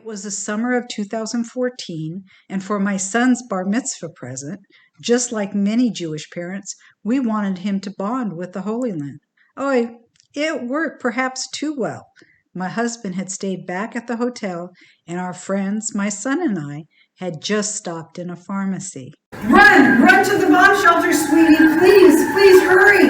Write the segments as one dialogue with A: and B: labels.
A: was the summer of 2014, and for my son's bar mitzvah present, just like many Jewish parents, we wanted him to bond with the Holy Land. Oh, it worked perhaps too well. My husband had stayed back at the hotel, and our friends, my son and I, had just stopped in a pharmacy.
B: Run to the bomb shelter, sweetie. Please hurry.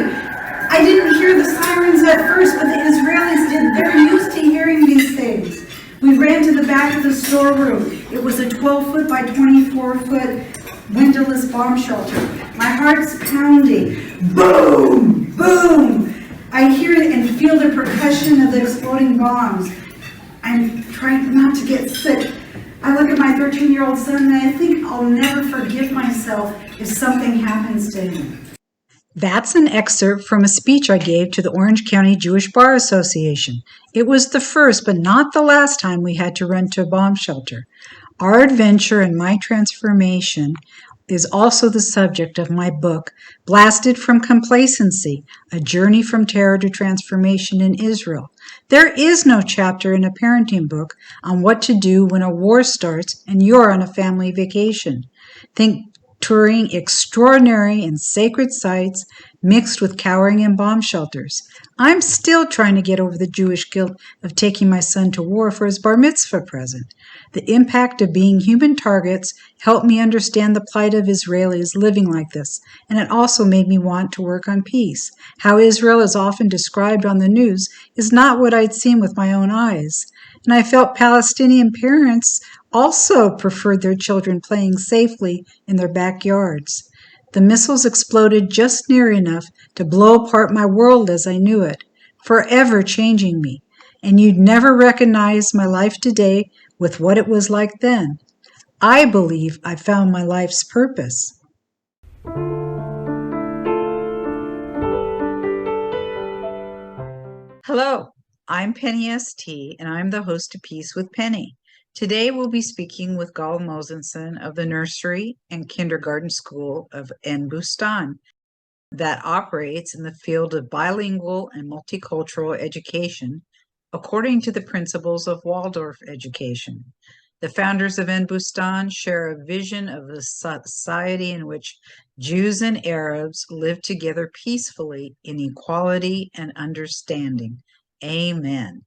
B: I didn't hear the sirens at first, but the Israelis did. They're used to hearing these things. We ran to the back of the storeroom. It was a 12-foot by 24-foot windowless bomb shelter. My heart's pounding. Boom! Boom! I hear it and feel the percussion of the exploding bombs. I'm trying not to get sick. I look at my 13-year-old son and I think I'll never forgive myself if something happens to him.
A: That's an excerpt from a speech I gave to the Orange County Jewish Bar Association. It was the first, but not the last time we had to run to a bomb shelter. Our adventure and my transformation is also the subject of my book, Blasted from Complacency, A Journey from Terror to Transformation in Israel. There is no chapter in a parenting book on what to do when a war starts and you're on a family vacation. Think touring extraordinary and sacred sites mixed with cowering in bomb shelters. I'm still trying to get over the Jewish guilt of taking my son to war for his bar mitzvah present. The impact of being human targets helped me understand the plight of Israelis living like this, and it also made me want to work on peace. How Israel is often described on the news is not what I'd seen with my own eyes. And I felt Palestinian parents also preferred their children playing safely in their backyards. The missiles exploded just near enough to blow apart my world as I knew it, forever changing me. And you'd never recognize my life today with what it was like then. I believe I found my life's purpose. Hello, I'm Penny St., and I'm the host of Peace with Penny. Today we'll be speaking with Gal Mosenson of the Nursery and Kindergarten School of Ein Bustan that operates in the field of bilingual and multicultural education according to the principles of Waldorf education. The founders of Ein Bustan share a vision of a society in which Jews and Arabs live together peacefully in equality and understanding. Amen.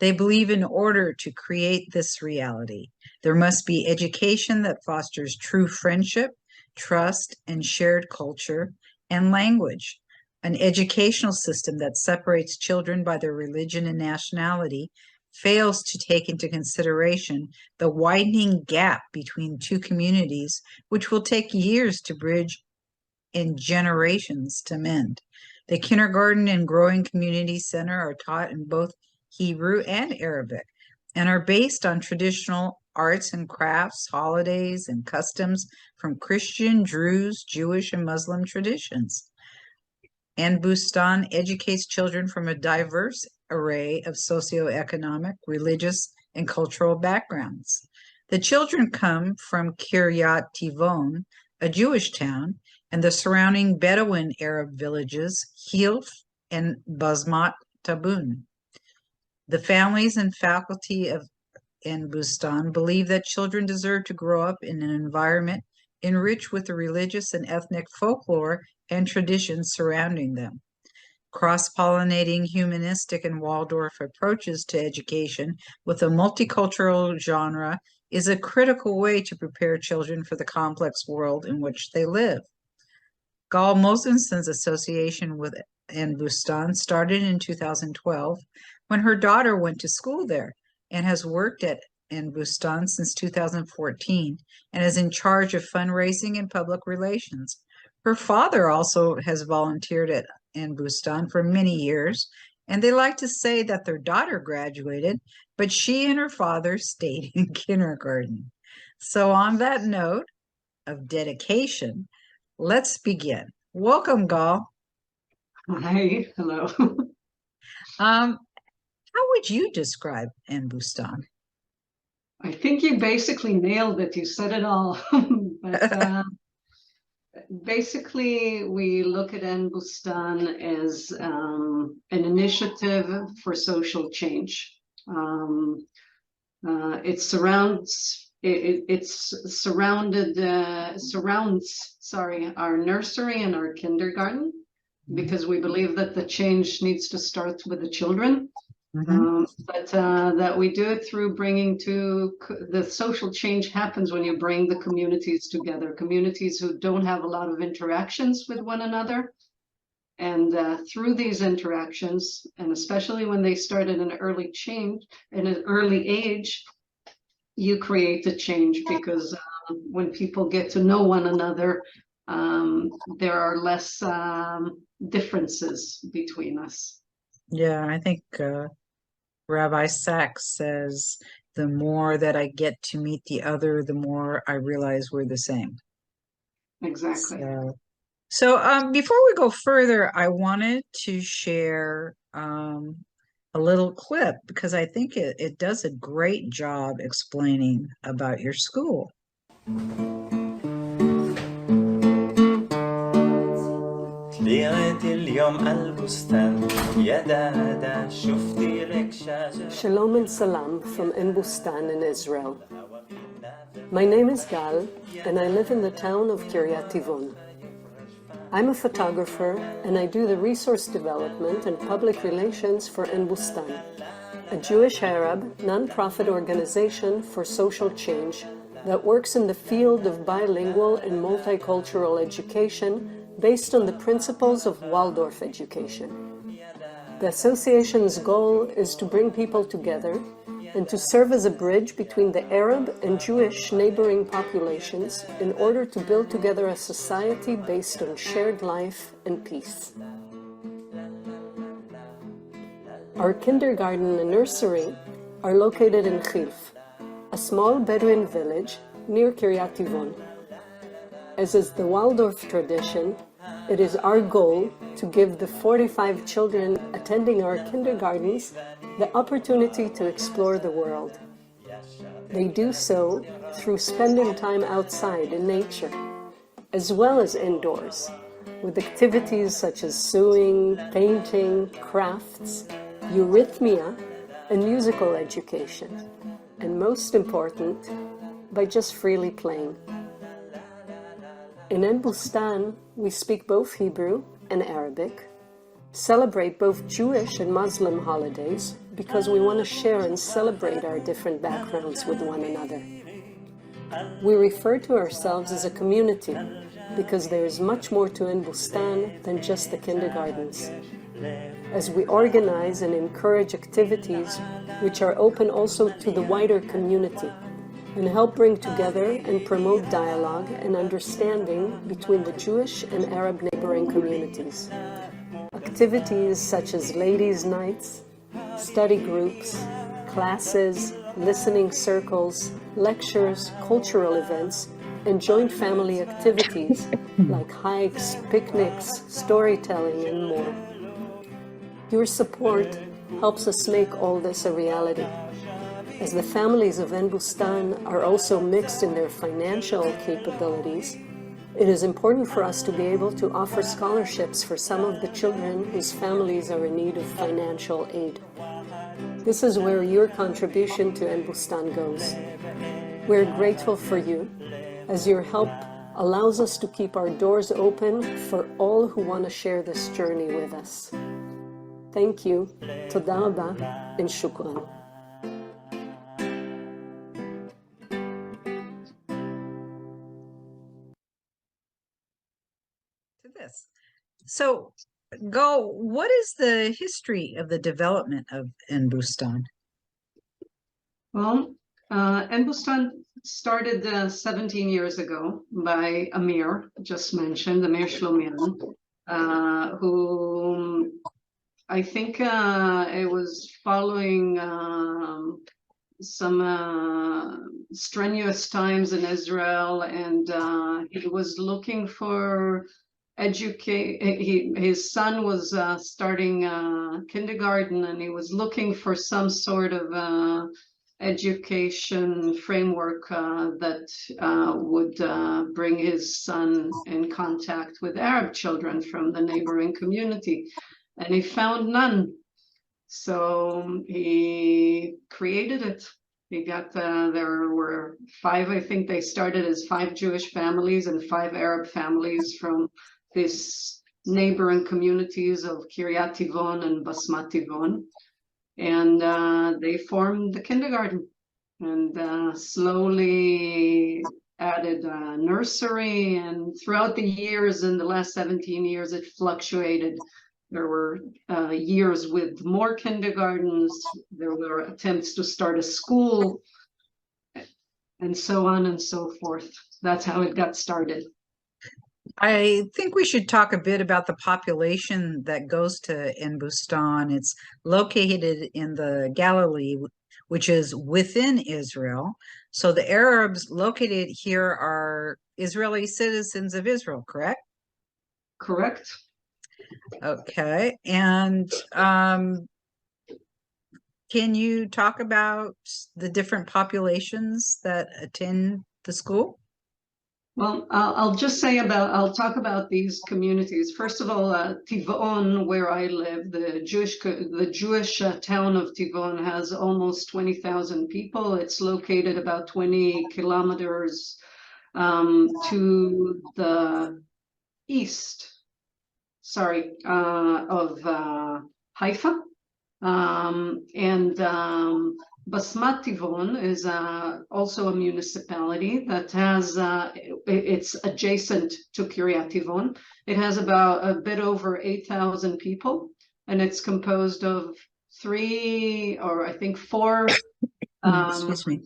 A: They believe in order to create this reality, there must be education that fosters true friendship, trust, and shared culture and language. An educational system that separates children by their religion and nationality fails to take into consideration the widening gap between two communities, which will take years to bridge and generations to mend. The kindergarten and growing community center are taught in both Hebrew and Arabic, and are based on traditional arts and crafts, holidays, and customs from Christian, Druze, Jewish, and Muslim traditions. Ein Bustan educates children from a diverse array of socio-economic, religious, and cultural backgrounds. The children come from Kiryat Tivon, a Jewish town, and the surrounding Bedouin Arab villages, Hilf and Bosmat Tab'un. The families and faculty of Ein Bustan believe that children deserve to grow up in an environment enriched with the religious and ethnic folklore and traditions surrounding them. Cross-pollinating humanistic and Waldorf approaches to education with a multicultural genre is a critical way to prepare children for the complex world in which they live. Gal Mosenson's association with Ein Bustan started in 2012 when her daughter went to school there, and has worked at Ein Bustan since 2014 and is in charge of fundraising and public relations. Her father also has volunteered at Ein Bustan for many years, and they like to say that their daughter graduated, but she and her father stayed in kindergarten. So on that note of dedication, let's begin. Welcome, Gal.
C: Hi, hello.
A: How would you describe Ein Bustan?
C: I think you basically nailed it. You said it all. But basically, we look at Ein Bustan as an initiative for social change. It surrounds our nursery and our kindergarten, because we believe that the change needs to start with the children. But that we do it through bringing the social change happens when you bring the communities together, communities who don't have a lot of interactions with one another. And through these interactions, and especially when they start at an early age, you create the change, because when people get to know one another, there are less differences between us.
A: Yeah, I think Rabbi Sachs says, the more that I get to meet the other, the more I realize we're the same.
C: Exactly.
A: So before we go further, I wanted to share a little clip, because I think it does a great job explaining about your school.
D: Shalom and salam from Ein Bustan in Israel. My name is Gal, and I live in the town of Kiryat Tivon. I'm a photographer, and I do the resource development and public relations for Ein Bustan, a Jewish-Arab non-profit organization for social change that works in the field of bilingual and multicultural education based on the principles of Waldorf education. The association's goal is to bring people together and to serve as a bridge between the Arab and Jewish neighboring populations in order to build together a society based on shared life and peace. Our kindergarten and nursery are located in Hilf, a small Bedouin village near Kiryat Tivon. As is the Waldorf tradition, it is our goal to give the 45 children attending our kindergartens the opportunity to explore the world. They do so through spending time outside in nature, as well as indoors, with activities such as sewing, painting, crafts, eurythmia, and musical education, and most important, by just freely playing. In Ein Bustan, we speak both Hebrew and Arabic, celebrate both Jewish and Muslim holidays because we want to share and celebrate our different backgrounds with one another. We refer to ourselves as a community because there is much more to Ein Bustan than just the kindergartens, as we organize and encourage activities which are open also to the wider community and help bring together and promote dialogue and understanding between the Jewish and Arab neighboring communities. Activities such as ladies' nights, study groups, classes, listening circles, lectures, cultural events, and joint family activities like hikes, picnics, storytelling, and more. Your support helps us make all this a reality. As the families of Ein Bustan are also mixed in their financial capabilities, it is important for us to be able to offer scholarships for some of the children whose families are in need of financial aid. This is where your contribution to Ein Bustan goes. We're grateful for you, as your help allows us to keep our doors open for all who want to share this journey with us. Thank you, Toda Rabba, and Shukran.
A: This. So, what is the history of the development of Ein Bustan?
C: Well, Ein Bustan started 17 years ago by Amir, just mentioned, Amir Shlomian, who I think it was following some strenuous times in Israel, and he was looking for his son was starting kindergarten, and he was looking for some sort of education framework that would bring his son in contact with Arab children from the neighboring community, and he found none. So he created it. There were five, I think they started as 5 Jewish families and 5 Arab families from this neighboring communities of Kiryat Tivon and Bosmat Tab'un. And they formed the kindergarten and slowly added a nursery. And throughout the years, in the last 17 years, it fluctuated. There were years with more kindergartens. There were attempts to start a school, and so on and so forth. That's how it got started.
A: I think we should talk a bit about the population that goes to Ein Bustan. It's located in the Galilee, which is within Israel. So the Arabs located here are Israeli citizens of Israel, correct?
C: Correct.
A: Okay. And can you talk about the different populations that attend the school?
C: Well, I'll talk about these communities. First of all, Tivon, where I live, the Jewish town of Tivon has almost 20,000 people. It's located about 20 kilometers to the east, of Haifa. Bosmat Tab'un is also a municipality that has, it's adjacent to Kiryat Tivon. It has about a bit over 8,000 people, and it's composed of 4
A: Excuse me.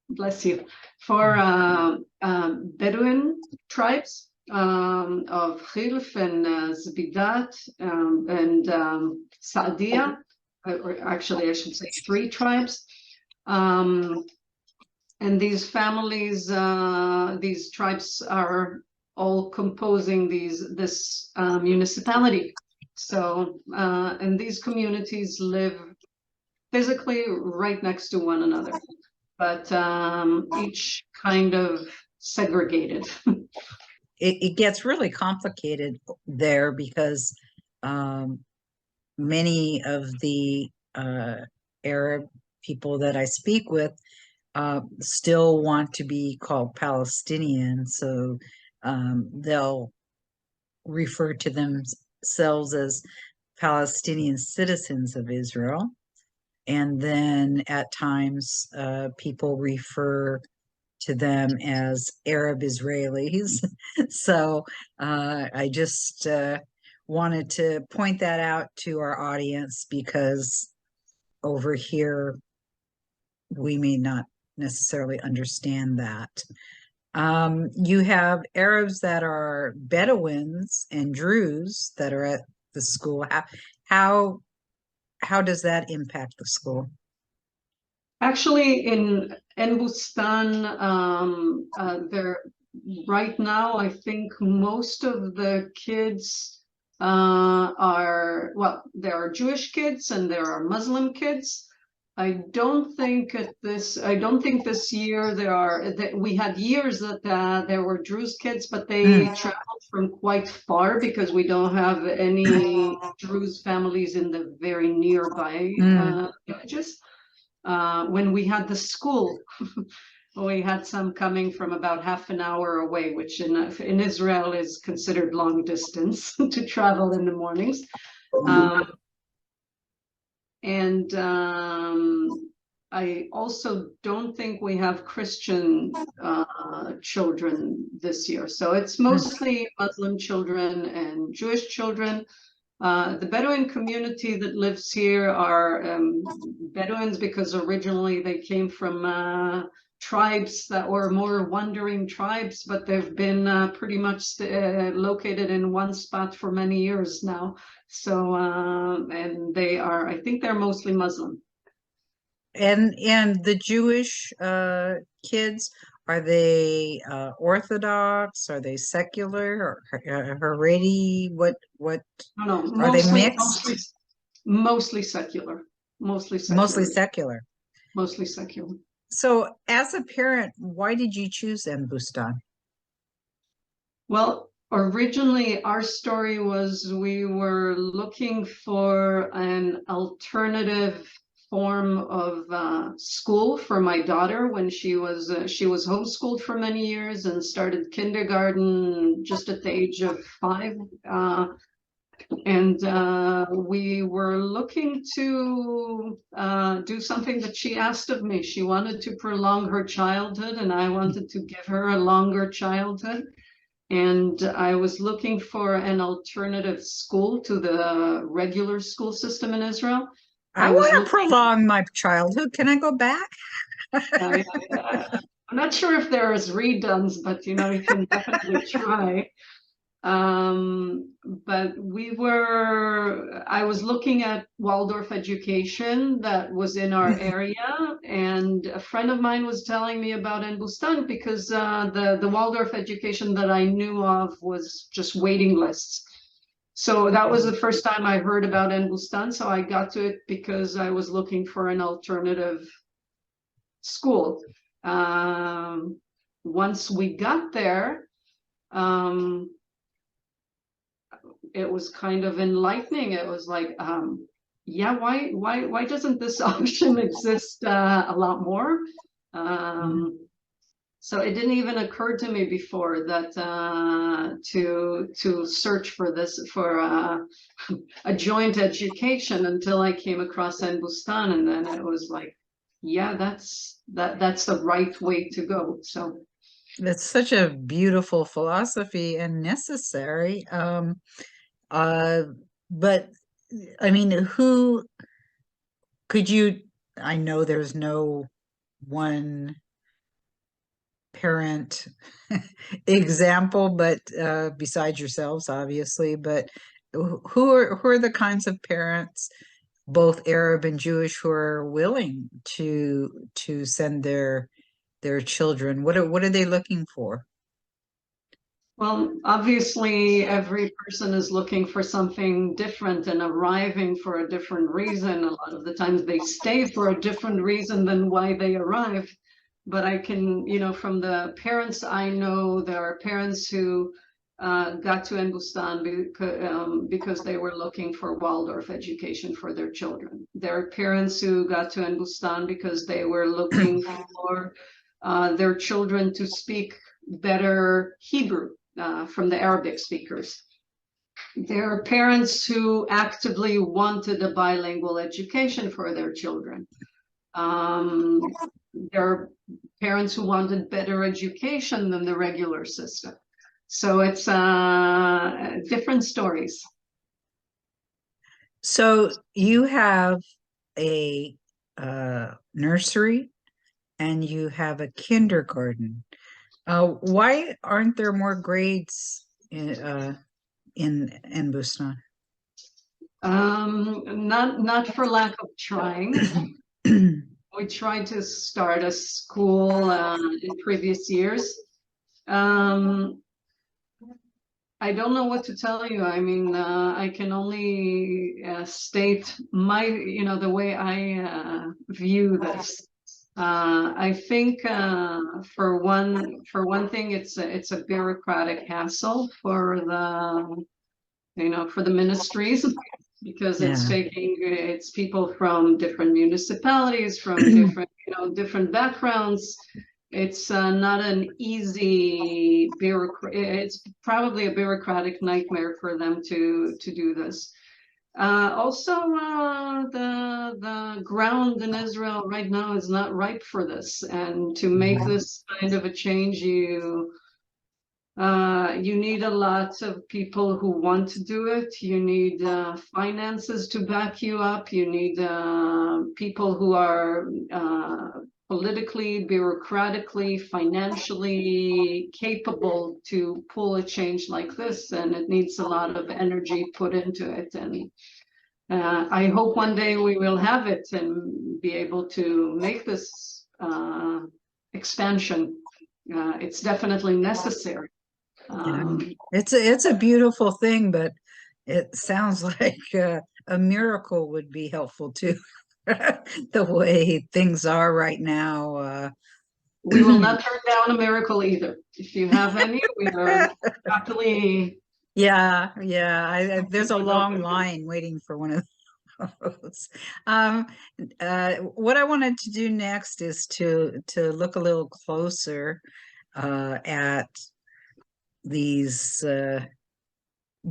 C: bless you, 4 Bedouin tribes of Hilf and Bosmat and Sa'dia. Or actually, I should say 3 tribes. And these families, these tribes are all composing this municipality. So, and these communities live physically right next to one another, but each kind of segregated.
A: It gets really complicated there because many of the Arab people that I speak with still want to be called Palestinian, so they'll refer to themselves as Palestinian citizens of Israel. And then at times people refer to them as Arab Israelis. So I just wanted to point that out to our audience because over here we may not necessarily understand that. You have Arabs that are Bedouins and Druze that are at the school. How does that impact the school?
C: Actually, in Ein Bustan, there right now, I think most of the kids there are Jewish kids and there are Muslim kids. I don't think this year we had years that there were Druze kids, but they traveled from quite far because we don't have any Druze families in the very nearby villages. When we had the school, we had some coming from about half an hour away, which in Israel is considered long distance to travel in the mornings. I also don't think we have Christian children this year. So it's mostly Muslim children and Jewish children. The Bedouin community that lives here are Bedouins because originally they came from tribes that were more wandering tribes, but they've been pretty much located in one spot for many years now. So, and I think they're mostly Muslim.
A: And the Jewish kids, are they Orthodox? Are they secular or Haredi? What
C: No,
A: are they mixed?
C: Mostly secular. Mostly secular.
A: Mostly secular.
C: Mostly secular.
A: So, as a parent, why did you choose Ein Bustan?
C: Well, originally our story was we were looking for an alternative form of school for my daughter when she was homeschooled for many years and started kindergarten just at the age of 5. And we were looking to do something that she asked of me. She wanted to prolong her childhood, and I wanted to give her a longer childhood. And I was looking for an alternative school to the regular school system in Israel.
A: I want to prolong my childhood. Can I go back?
C: I'm not sure if there is redones, but you can definitely try. But I was looking at Waldorf education that was in our area, and a friend of mine was telling me about Ein Bustan because the Waldorf education that I knew of was just waiting lists. So that was the first time I heard about Ein Bustan, so I got to it because I was looking for an alternative school. Once we got there, it was kind of enlightening. It was like, yeah, why doesn't this option exist a lot more? So it didn't even occur to me before that to search for a joint education until I came across Ein Bustan, and then it was like, yeah, that's the right way to go. So
A: that's such a beautiful philosophy and necessary. But I mean, who could you? I know there's no one parent example, but besides yourselves, obviously. But who are the kinds of parents, both Arab and Jewish, who are willing to send their children? What are they looking for?
C: Well, obviously, every person is looking for something different and arriving for a different reason. A lot of the times they stay for a different reason than why they arrived. But I can, from the parents I know, there are parents who got to Ein Bustan because they were looking for Waldorf education for their children. There are parents who got to Ein Bustan because they were looking for their children to speak better Hebrew from the Arabic speakers. There are parents who actively wanted a bilingual education for their children. There are parents who wanted better education than the regular system. So it's different stories.
A: So you have a nursery and you have a kindergarten. Why aren't there more grades in Ein Bustan?
C: Not for lack of trying. We tried to start a school in previous years. I don't know what to tell you. I mean, I can only state the way I view this. I think for one thing, it's a bureaucratic hassle for the ministries, because it's people from different municipalities, from different backgrounds. It's not an easy it's probably a bureaucratic nightmare for them to do this. Also, the ground in Israel right now is not ripe for this, and to make this kind of a change, you need a lot of people who want to do it. You need finances to back you up. You need people who are politically, bureaucratically, financially capable to pull a change like this, and it needs a lot of energy put into it. And I hope one day we will have it and be able to make this expansion. It's definitely necessary.
A: It's a beautiful thing, but it sounds like a miracle would be helpful too. The way things are right now.
C: We will not turn down a miracle either. If you have any, we are happily.
A: Yeah. There's a long line waiting for one of What I wanted to do next is to look a little closer at these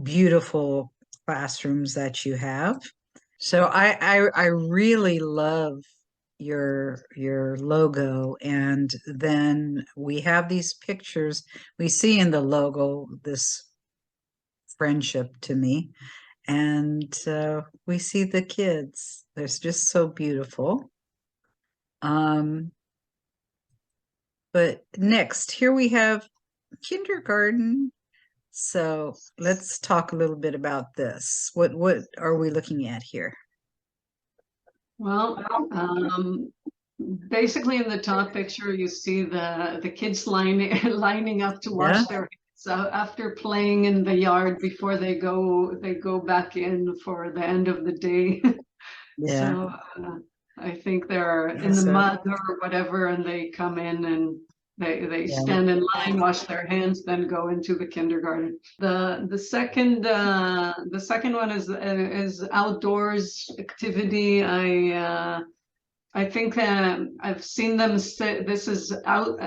A: beautiful classrooms that you have. So I really love your logo, and then we have these pictures. We see in the logo this friendship to me, and we see the kids. They're just so beautiful. But next, here we have kindergarten. So let's talk a little bit about this. What are we looking at here?
C: Well, basically in the top picture, you see the kids lining up to wash their hands after playing in the yard before they go back in for the end of the day.
A: Yeah.
C: So I think they're in the mud or whatever, and they come in and they stand in line, wash their hands, then go into the kindergarten. The second one is outdoors activity. I think I've seen them say this is out.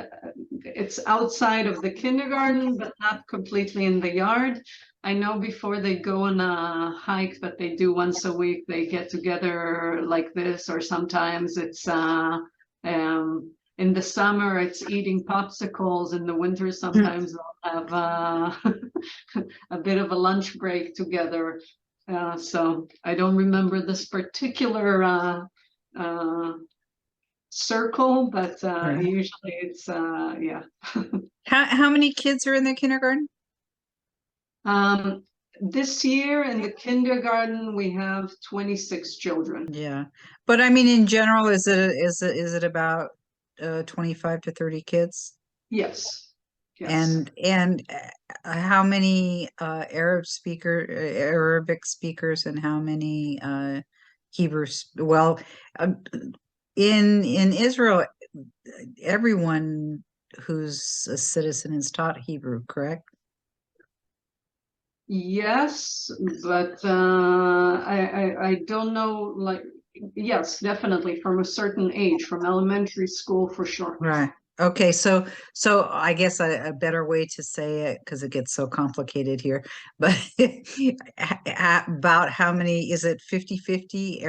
C: It's outside of the kindergarten, but not completely in the yard. I know before they go on a hike that they do once a week, they get together like this, or sometimes it's in the summer, it's eating popsicles. In the winter, sometimes they'll have a bit of a lunch break together. So I don't remember this particular circle, but usually it's yeah.
A: How many kids are in the kindergarten?
C: This year in the kindergarten we have 26 children.
A: Yeah, but I mean, in general, is it about 25 to 30 kids?
C: Yes.
A: And how many Arabic speakers, and how many Hebrew? Well, in Israel, everyone who's a citizen is taught Hebrew, correct?
C: Yes, but I don't know, like, yes, definitely from a certain age, from elementary school for sure.
A: Right. Okay, so I guess a better way to say it, because it gets so complicated here, but about how many, is it 50-50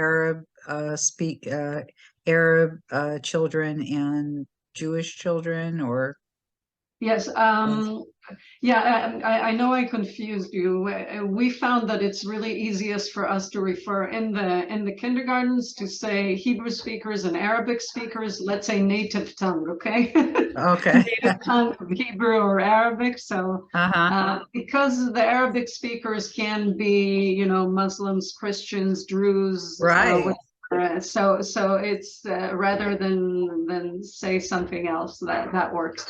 A: Arab children and Jewish children, or?
C: Yes, yeah, I know I confused you. We found that it's really easiest for us to refer in the kindergartens to say Hebrew speakers and Arabic speakers, let's say native tongue, okay?
A: Okay.
C: Native tongue of Hebrew or Arabic. So because the Arabic speakers can be, Muslims, Christians, Druze,
A: Right.
C: so it's rather than say something else, that works.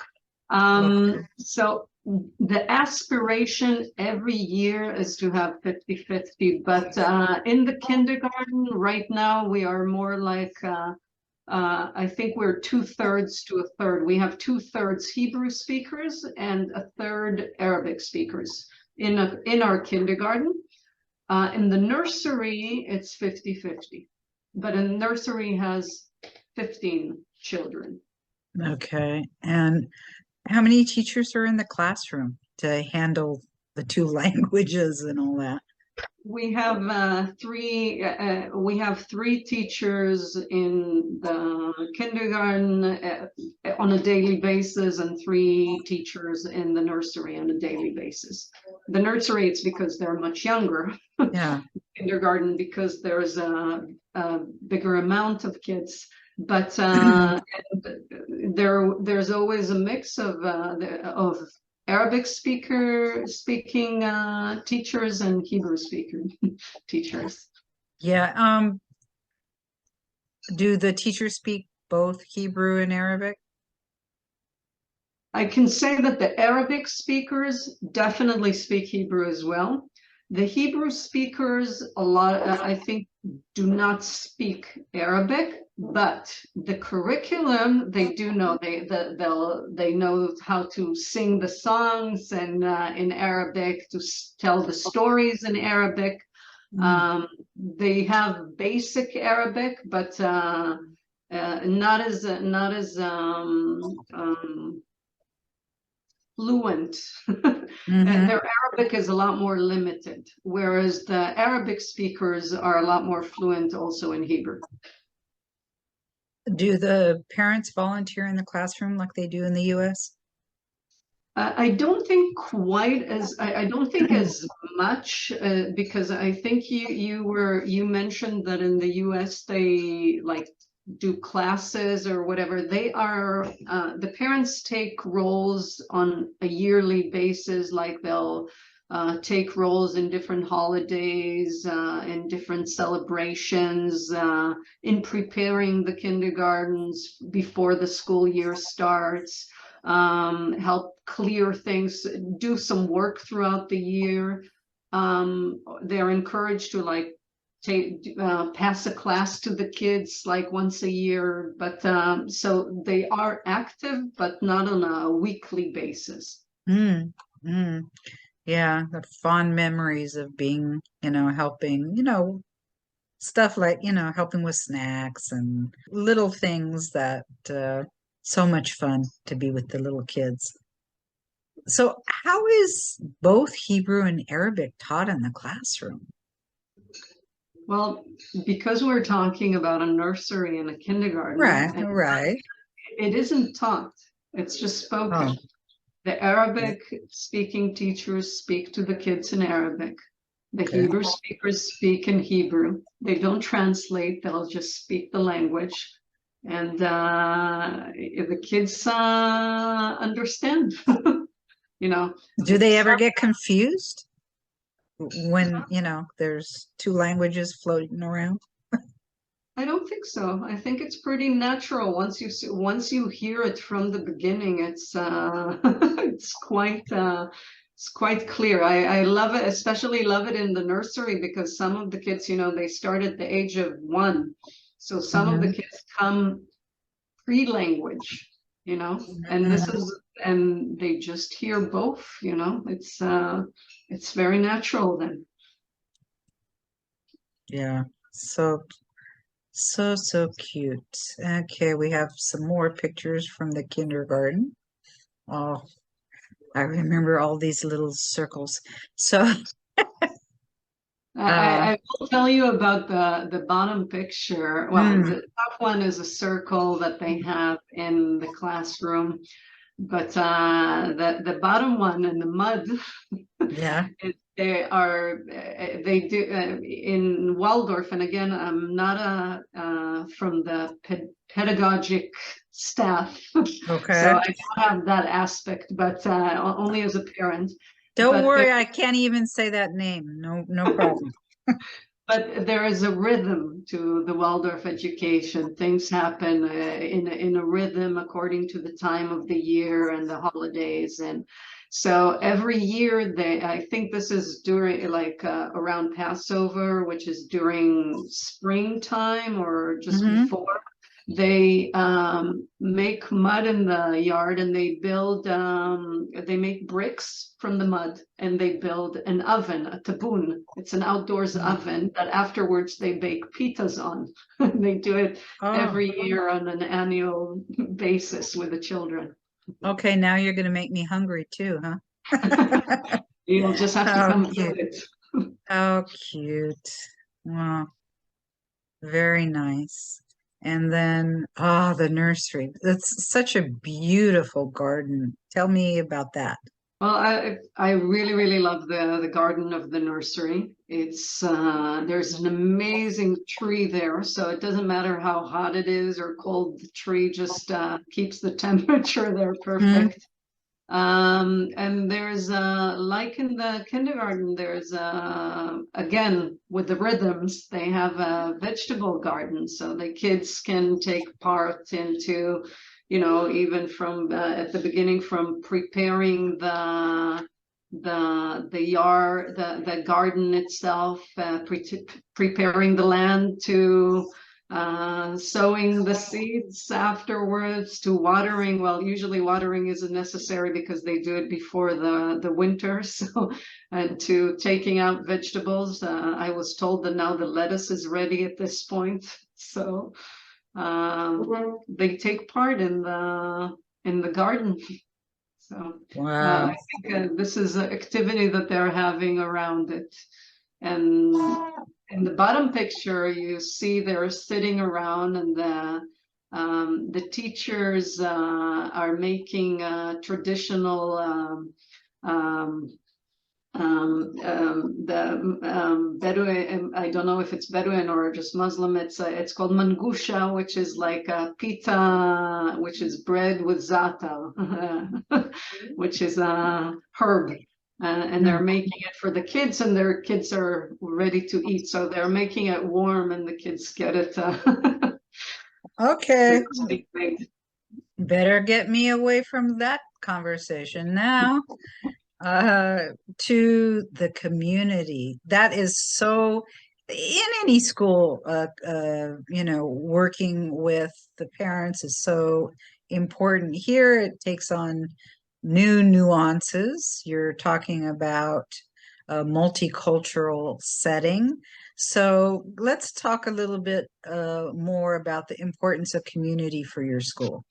C: So the aspiration every year is to have 50-50, but in the kindergarten right now we are more like I think we're 2/3 to a third. We have 2/3 Hebrew speakers and a third Arabic speakers in our kindergarten. In the nursery it's 50-50, but a nursery has 15 children.
A: Okay. And how many teachers are in the classroom to handle the two languages and all that?
C: We have three teachers in the kindergarten on a daily basis, and 3 teachers in the nursery on a daily basis. The nursery, it's because they're much younger.
A: Yeah.
C: Kindergarten, because there's a bigger amount of kids. But there's always a mix of Arabic speaking teachers and Hebrew speaking teachers.
A: Yeah. Do the teachers speak both Hebrew and Arabic?
C: I can say that the Arabic speakers definitely speak Hebrew as well. The Hebrew speakers, a lot, I think, do not speak Arabic, but the curriculum they do know. They know how to sing the songs and in Arabic, to tell the stories in Arabic. They have basic Arabic, but not as fluent. Their Arabic is a lot more limited, whereas the Arabic speakers are a lot more fluent also in Hebrew.
A: Do the parents volunteer in the classroom like they do in the US?
C: I don't think quite as I don't think as much because I think you mentioned that in the US they like do classes or whatever. They are the parents take roles on a yearly basis, like they'll take roles in different holidays, in different celebrations, in preparing the kindergartens before the school year starts. Help clear things, do some work throughout the year. They're encouraged to like pass a class to the kids like once a year, but so they are active, but not on a weekly basis.
A: Yeah, the fond memories of being, helping, stuff like, helping with snacks and little things that so much fun to be with the little kids. So how is both Hebrew and Arabic taught in the classroom?
C: Well, because we're talking about a nursery and a kindergarten,
A: Right.
C: It isn't taught. It's just spoken.
A: Oh.
C: The Arabic speaking teachers speak to the kids in Arabic. The Hebrew speakers speak in Hebrew. They don't translate, they'll just speak the language. And the kids understand,
A: Do they ever get confused when, there's two languages floating around?
C: I don't think so. I think it's pretty natural. Once you hear it from the beginning, it's it's quite clear. I love it, especially love it in the nursery because some of the kids, they start at the age of 1. So some of the kids come pre-language, and they just hear both, it's very natural then.
A: Yeah. So cute. Okay, we have some more pictures from the kindergarten. Oh, I remember all these little circles. So
C: I will tell you about the bottom picture. Well, the top one is a circle that they have in the classroom, but the bottom one in the mud,
A: yeah.
C: They do in Waldorf, and again, I'm not from the pedagogic staff,
A: Okay.
C: so I don't have that aspect, but only as a parent.
A: Don't worry, I can't even say that name. No problem.
C: But there is a rhythm to the Waldorf education. Things happen in a rhythm according to the time of the year and the holidays. And so every year, I think this is during like around Passover, which is during springtime or just before. They make mud in the yard and they build, they make bricks from the mud and they build an oven, a Tab'un. It's an outdoors oven that afterwards they bake pitas on. They do it every year on an annual basis with the children.
A: Okay, now you're going to make me hungry too, huh?
C: You'll just have to come to it.
A: How cute. Wow. Very nice. And then, the nursery. That's such a beautiful garden. Tell me about that.
C: Well, I really, really love the garden of the nursery. It's there's an amazing tree there, so it doesn't matter how hot it is or cold, the tree just keeps the temperature there perfect. And there's like in the kindergarten, there's again with the rhythms, they have a vegetable garden, so the kids can take part into, even from at the beginning, from preparing the yard, the garden itself, preparing the land to sowing the seeds afterwards to watering. Well, usually watering isn't necessary because they do it before the winter. So, and to taking out vegetables. I was told that now the lettuce is ready at this point. So they take part in the garden. So
A: Wow.
C: I think this is an activity that they're having around it. And in the bottom picture, you see they're sitting around, and the teachers are making traditional Bedouin. I don't know if it's Bedouin or just Muslim. It's called mangusha, which is like a pita, which is bread with za'atar, which is a herb. And they're making it for the kids, and their kids are ready to eat. So they're making it warm, and the kids get it.
A: Okay. Better get me away from that conversation now. To the community. That is so, in any school, working with the parents is so important. Here it takes on new nuances. You're talking about a multicultural setting. So let's talk a little bit more about the importance of community for your school.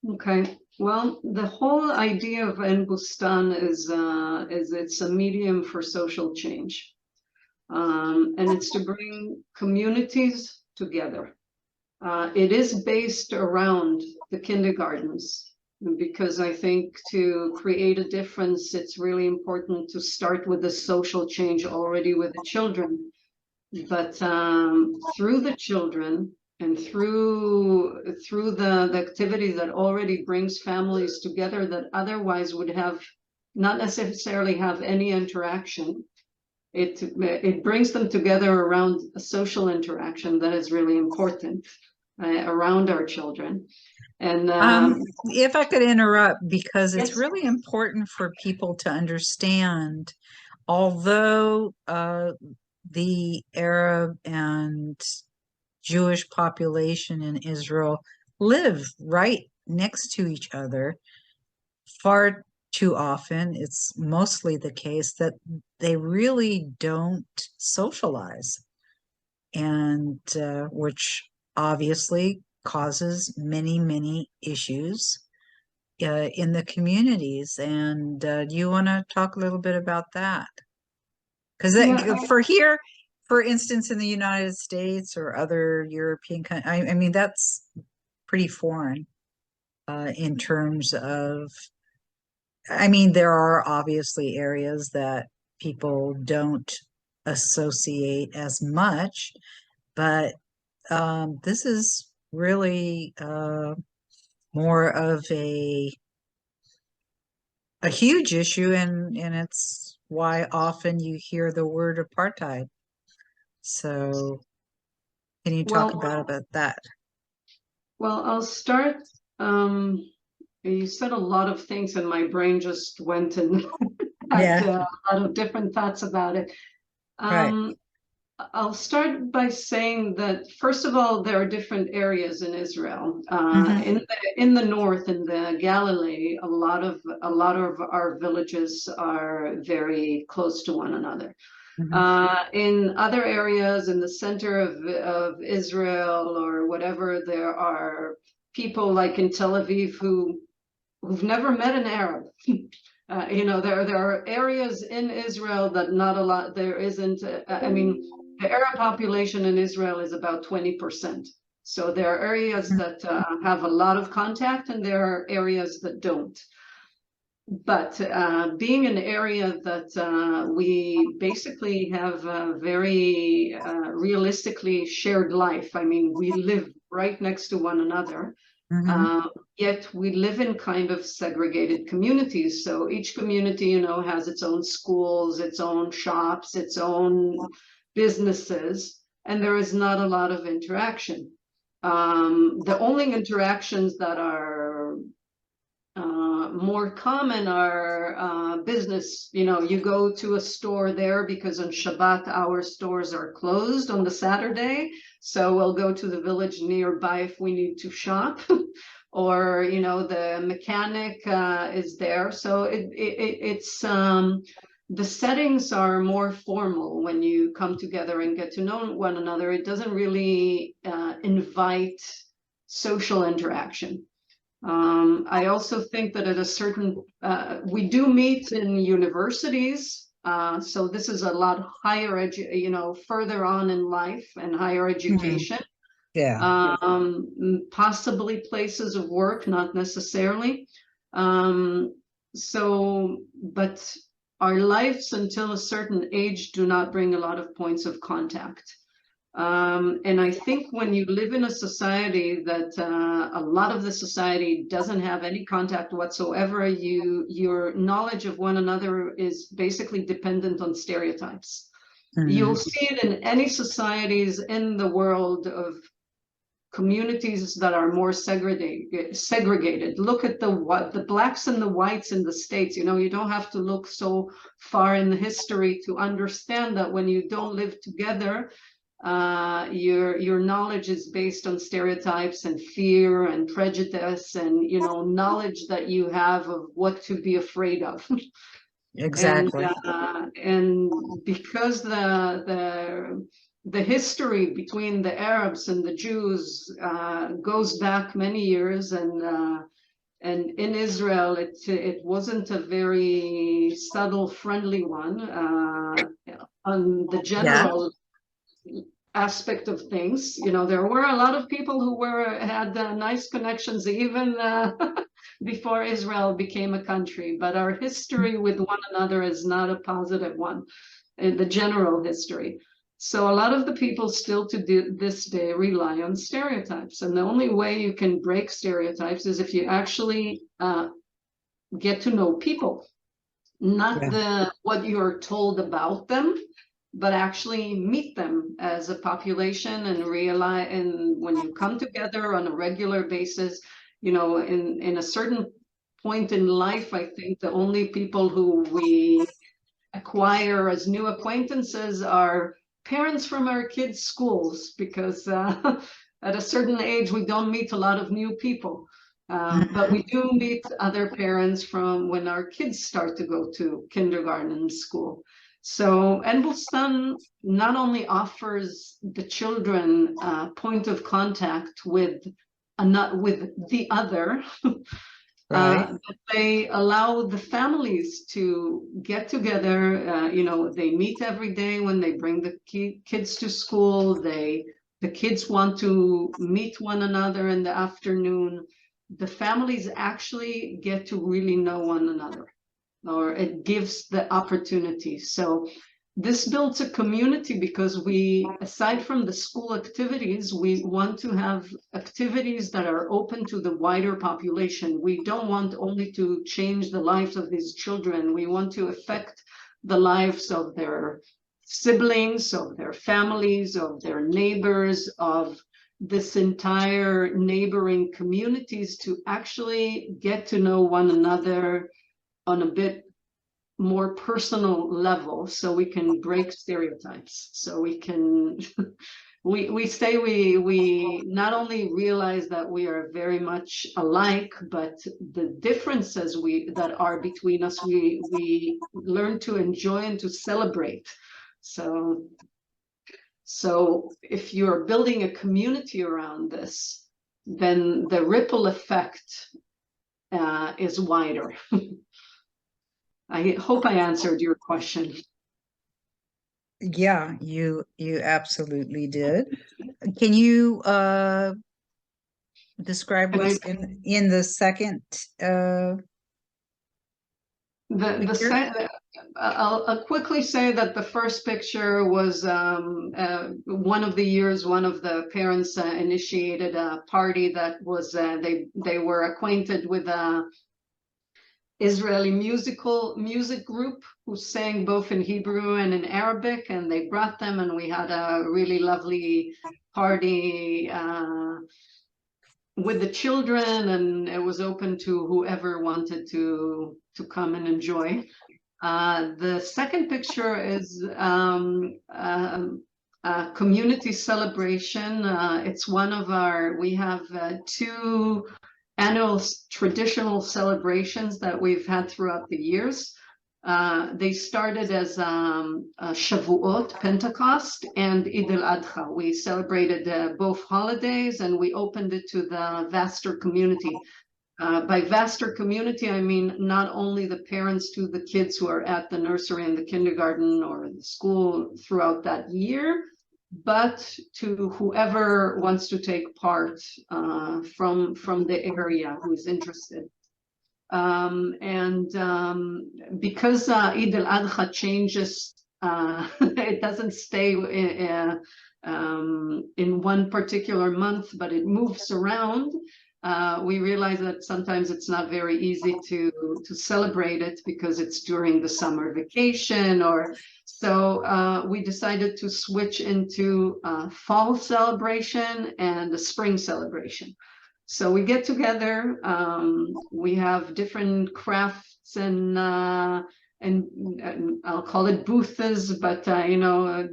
C: Okay. Well, the whole idea of Ein Bustan is it's a medium for social change, and it's to bring communities together. It is based around the kindergartens, because I think to create a difference, it's really important to start with the social change already with the children. But through the children, and through the activity that already brings families together that otherwise would have not necessarily have any interaction, it brings them together around a social interaction that is really important around our children. And
A: if I could interrupt, because it's really important for people to understand, although the Arab and Jewish population in Israel live right next to each other, far too often, it's mostly the case that they really don't socialize, and which obviously causes many, many issues in the communities. And do you want to talk a little bit about that? Because for instance, in the United States or other European countries, I mean, that's pretty foreign in terms of, I mean, there are obviously areas that people don't associate as much, but this is really more of a huge issue, and it's why often you hear the word apartheid. So can you talk about that?
C: Well, I'll start. You said a lot of things, and my brain just went and had a lot of different thoughts about it.
A: Right.
C: I'll start by saying that, first of all, there are different areas in Israel. In the north, in the Galilee, a lot of our villages are very close to one another. In other areas in the center of Israel or whatever, there are people like in Tel Aviv who've never met an Arab. There are areas in Israel that not a lot, there isn't, I mean, the Arab population in Israel is about 20%. So there are areas that have a lot of contact, and there are areas that don't. But being an area that we basically have a very realistically shared life. I mean, we live right next to one another. Yet we live in kind of segregated communities. So each community, has its own schools, its own shops, its own businesses, and there is not a lot of interaction. The only interactions that are more common are business. You know, you go to a store there because on Shabbat our stores are closed on the Saturday. So we'll go to the village nearby if we need to shop. Or, you know, the mechanic is there. So it's the settings are more formal when you come together and get to know one another. It doesn't really invite social interaction. I also think that at a certain, we do meet in universities. So this is a lot higher, you know, further on in life and higher education.
A: Yeah.
C: Possibly places of work, not necessarily. So, but our lives until a certain age do not bring a lot of points of contact. And I think when you live in a society that a lot of the society doesn't have any contact whatsoever, your knowledge of one another is basically dependent on stereotypes. You'll see it in any societies in the world of communities that are more segregated. Look at the blacks and the whites in the States. You know, you don't have to look so far in the history to understand that when you don't live together, your knowledge is based on stereotypes and fear and prejudice and, you know, knowledge that you have of what to be afraid of.
A: Exactly.
C: And because the history between the Arabs and the Jews goes back many years, and in Israel it wasn't a very subtle, friendly one on the general aspect of things. You know, there were a lot of people who had nice connections even before Israel became a country, but our history with one another is not a positive one in the general history. So a lot of the people still to this day rely on stereotypes, and the only way you can break stereotypes is if you actually get to know people, not what you're told about them, but actually meet them as a population and realize, and when you come together on a regular basis, you know, in a certain point in life, I think the only people who we acquire as new acquaintances are parents from our kids' schools, because at a certain age, we don't meet a lot of new people. But we do meet other parents from when our kids start to go to kindergarten and school. So Ein Bustan not only offers the children a point of contact with the other, but they allow the families to get together. You know, they meet every day when they bring the kids to school. The kids want to meet one another in the afternoon. The families actually get to really know one another, or it gives the opportunity. So this builds a community, because we, aside from the school activities, we want to have activities that are open to the wider population. We don't want only to change the lives of these children. We want to affect the lives of their siblings, of their families, of their neighbors, of this entire neighboring communities, to actually get to know one another on a bit more personal level, so we can break stereotypes, so we can we not only realize that we are very much alike, but the differences that are between us, we learn to enjoy and to celebrate. So if you're building a community around this, then the ripple effect is wider. I hope I answered your question.
A: Yeah, you absolutely did. Can you describe what's in the second
C: I'll quickly say that the first picture was one of the years one of the parents initiated a party that was they were acquainted with a Israeli music group who sang both in Hebrew and in Arabic, and they brought them, and we had a really lovely party with the children, and it was open to whoever wanted to come and enjoy. The second picture is a community celebration. It's one of we have two annual traditional celebrations that we've had throughout the years. They started as Shavuot, Pentecost, and Eid al-Adha. We celebrated both holidays, and we opened it to the vaster community. By vaster community, I mean not only the parents to the kids who are at the nursery and the kindergarten or the school throughout that year, but to whoever wants to take part from the area who is interested. Because Eid al-Adha changes, it doesn't stay in one particular month, but it moves around. We realize that sometimes it's not very easy to celebrate it because it's during the summer vacation, or so we decided to switch into a fall celebration and a spring celebration. So we get together, we have different crafts and I'll call it booths, but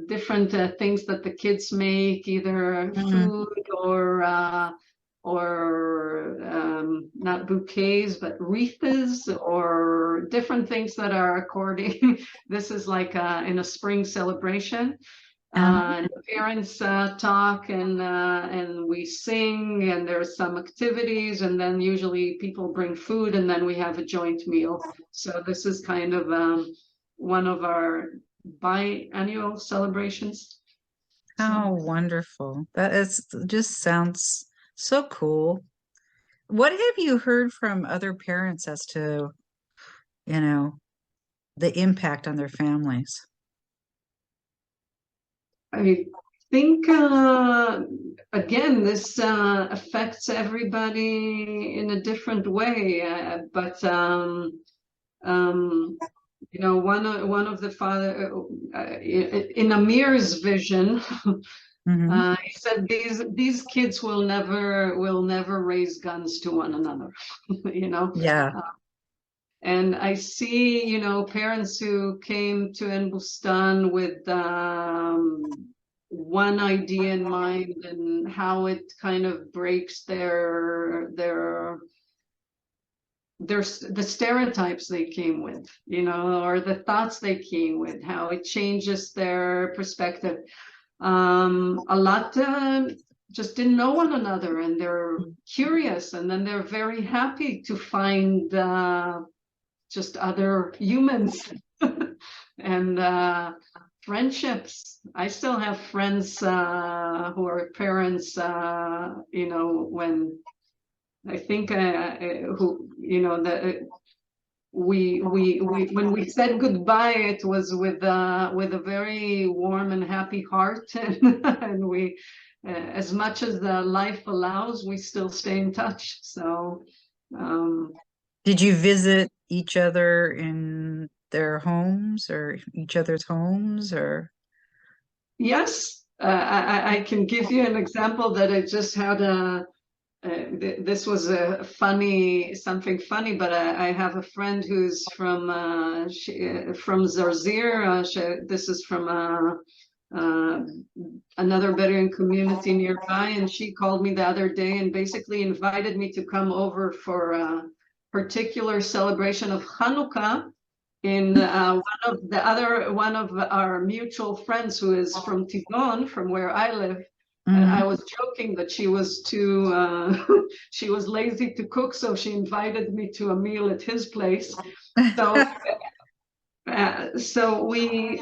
C: different things that the kids make, either food or not bouquets, but wreaths, or different things that are according. This is like in a spring celebration. And the parents talk, and we sing, and there's some activities, and then usually people bring food, and then we have a joint meal. So this is kind of one of our biannual celebrations.
A: Oh, wonderful. That just sounds so cool. What have you heard from other parents as to, the impact on their families?
C: I think, again, this affects everybody in a different way. But one of the father in Amir's vision, he said these kids will never raise guns to one another.
A: Yeah.
C: And I see, parents who came to Ein Bustan with one idea in mind, and how it kind of breaks the stereotypes they came with, or the thoughts they came with, how it changes their perspective. A lot just didn't know one another, and they're curious, and then they're very happy to find just other humans and friendships. I still have friends who are parents, when I think when we said goodbye, it was with a very warm and happy heart, and we, as much as the life allows, we still stay in touch. So
A: did you visit each other in their homes, or each other's homes, or?
C: Yes, I can give you an example that I just had this was something funny, but I have a friend who's from Zarzir. This is from another Bedouin community nearby, and she called me the other day and basically invited me to come over for a particular celebration of Hanukkah in one of our mutual friends who is from Tivon, from where I live. And I was joking that she was she was lazy to cook, so she invited me to a meal at his place. So we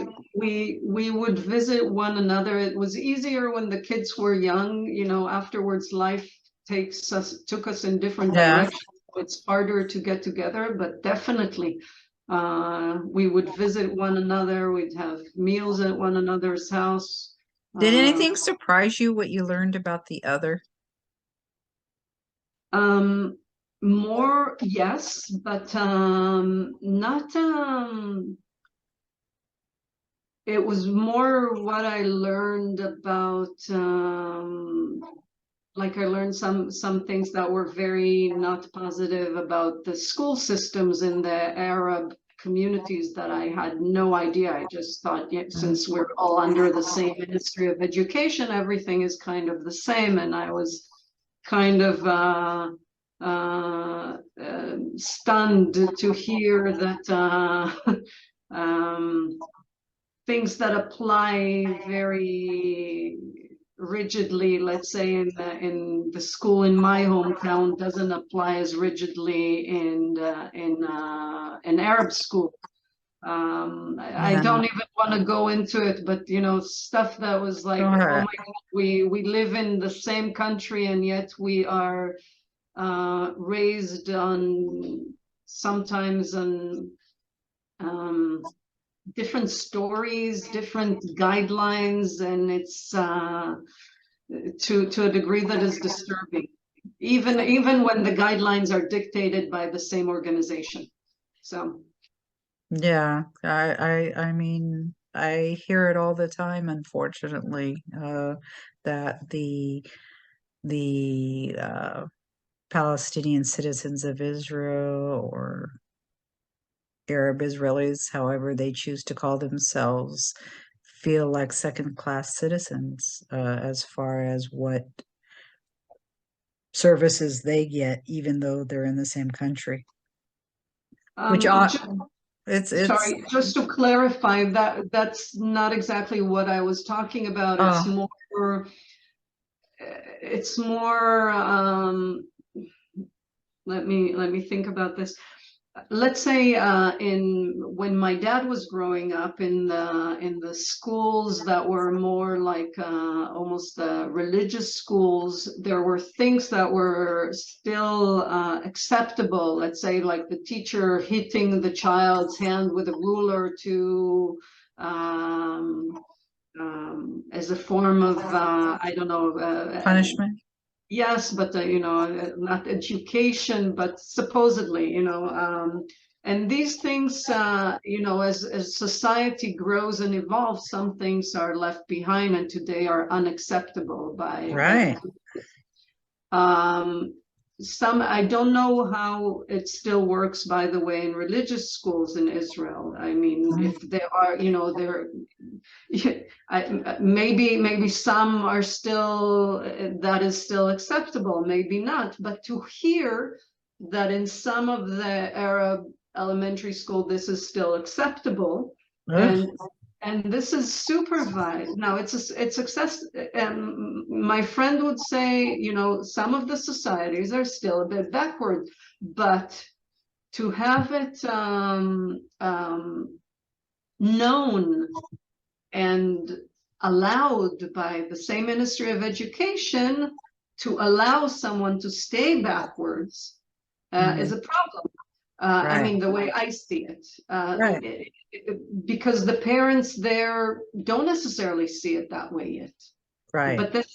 C: would visit one another. It was easier when the kids were young. Afterwards life took us in different directions. It's harder to get together, but definitely we would visit one another. We'd have meals at one another's house.
A: Did anything surprise you, what you learned about the other?
C: More, yes, but not. It was more what I learned about I learned some things that were very not positive about the school systems in the Arab communities that I had no idea. I just thought, yeah, since we're all under the same Ministry of Education, everything is kind of the same. And I was kind of stunned to hear that things that apply very rigidly, let's say in the school in my hometown, doesn't apply as rigidly in Arab school. I don't even want to go into it, but stuff that was like, oh my God, we live in the same country and yet we are raised on sometimes on different stories, different guidelines, and it's to a degree that is disturbing, even when the guidelines are dictated by the same organization. So
A: yeah, I mean, I hear it all the time, unfortunately, that the Palestinian citizens of Israel or Arab Israelis, however they choose to call themselves, feel like second-class citizens as far as what services they get, even though they're in the same country. Which it's
C: sorry, just to clarify, that's not exactly what I was talking about. It's more let me think about this. Let's say when my dad was growing up in the schools that were more like almost religious schools, there were things that were still acceptable. Let's say like the teacher hitting the child's hand with a ruler to as a form of I don't know
A: punishment.
C: Yes, but not education, but supposedly, and these things, as society grows and evolves, some things are left behind, and today are unacceptable by
A: Right.
C: some. I don't know how it still works, by the way, in religious schools in Israel. I mean, if there are, maybe some are still, that is still acceptable, maybe not. But to hear that in some of the Arab elementary school, this is still acceptable, and this is supervised. Now it's success. My friend would say, some of the societies are still a bit backward, but to have it known and allowed by the same Ministry of Education to allow someone to stay backwards is a problem. I mean, the way I see it, because the parents there don't necessarily see it that way yet.
A: Right.
C: But this,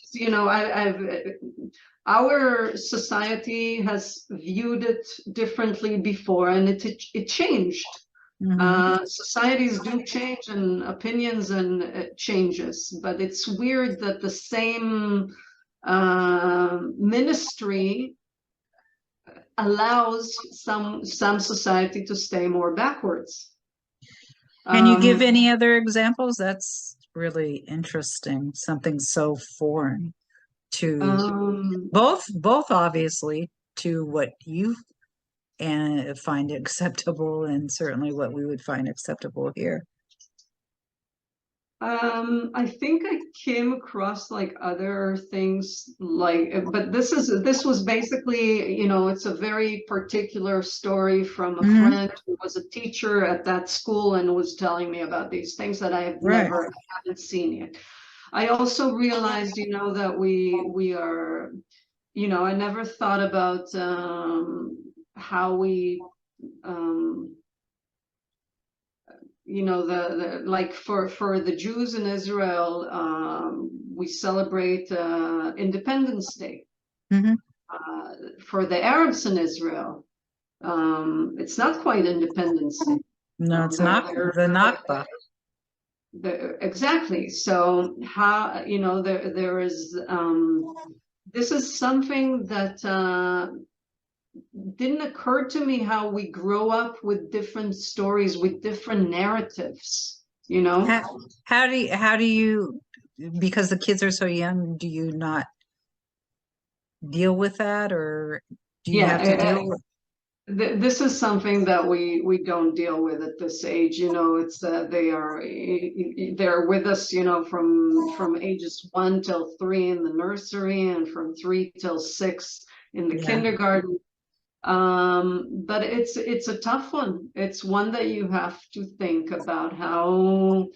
C: our society has viewed it differently before, and it changed. Societies do change, and opinions and changes, but it's weird that the same ministry allows some society to stay more backwards.
A: Can you give any other examples? That's really interesting. Something so foreign to both obviously to what you find acceptable, and certainly what we would find acceptable here.
C: I think I came across like other things but this was basically, it's a very particular story from a friend who was a teacher at that school and was telling me about these things that I have haven't seen yet. I also realized, that we are, I never thought about how we like for the Jews in Israel, we celebrate Independence Day. For the Arabs in Israel, it's not quite Independence Day.
A: No, it's not the Nakba.
C: Exactly. So how there is this is something that didn't occur to me, how we grow up with different stories, with different narratives, you know?
A: How do you, because the kids are so young, do you not deal with that, or do you have to
C: Yeah,
A: deal with?
C: this is something that we don't deal with at this age. You know, it's they're with us, you know, from ages 1 till 3 in the nursery, and from 3 till 6 in the
A: Yeah.
C: kindergarten. But it's a tough one. It's one that you have to think about how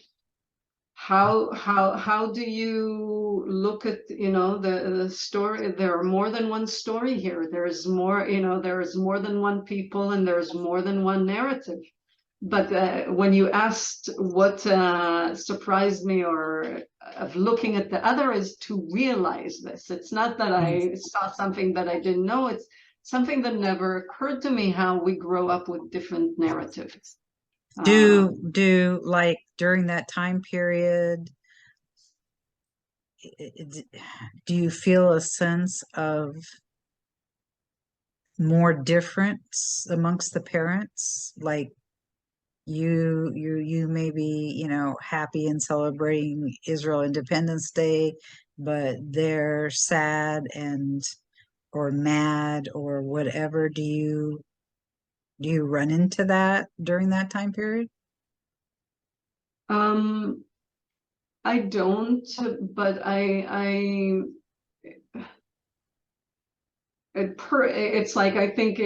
C: do you look at, you know, the story. There are more than one story here. There's more, you know, there's more than one people, and there's more than one narrative. But when you asked what surprised me, or of looking at the other, is to realize this. It's not that I saw something that I didn't know. It's something that never occurred to me, how we grow up with different narratives.
A: Do like during that time period, do you feel a sense of more difference amongst the parents? Like you may be, you know, happy and celebrating Israel Independence Day, but they're sad and or mad or whatever. Do you run into that during that time period?
C: Um, I don't, but it's like, I think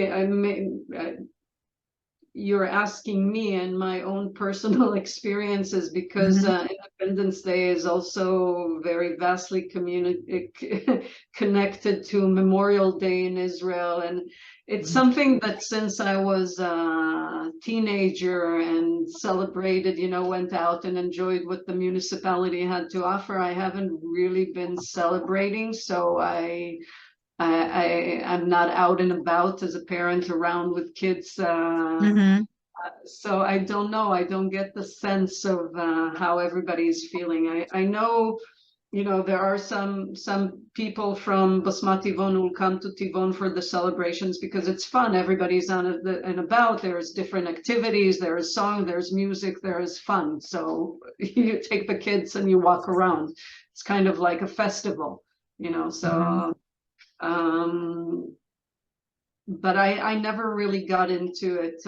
C: you're asking me and my own personal experiences, because
A: Hmm.
C: Independence Day is also very vastly connected to Memorial Day in Israel. And it's something that, since I was a teenager and celebrated, you know, went out and enjoyed what the municipality had to offer, I haven't really been celebrating. So I'm not out and about as a parent around with kids.
A: Hmm.
C: So I don't know. I don't get the sense of how everybody's feeling. I know, you know, there are some people from Bosmat Tivon who come to Tivon for the celebrations because it's fun. Everybody's on and about. There's different activities. There is song. There's music. There is fun. So you take the kids and you walk around. It's kind of like a festival, you know.
A: Hmm.
C: So. Um, but I never really got into it,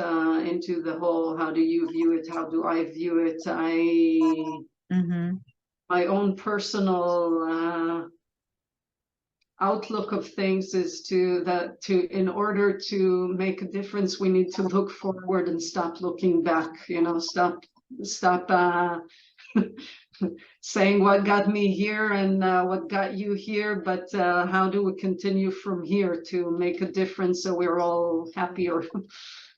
C: into the whole, how do you view it? How do I view it?
A: Hmm.
C: My own personal outlook of things is in order to make a difference, we need to look forward and stop looking back, you know, stop saying what got me here and what got you here, but how do we continue from here to make a difference so we're all happier?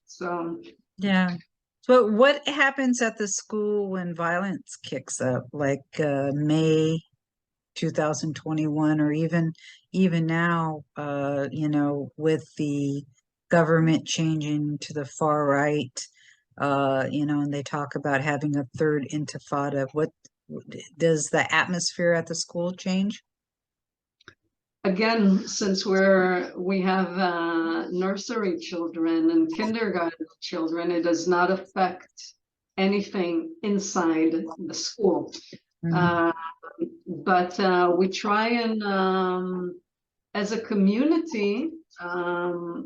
C: So
A: Yeah. So what happens at the school when violence kicks up, like May 2021, or even now, you know, with the government changing to the far right, you know, and they talk about having a third intifada. What does the atmosphere at the school change?
C: again, since we have nursery children and kindergarten children, it does not affect anything inside the school.
A: Mhm.
C: Uh, but we try and, as a community, talk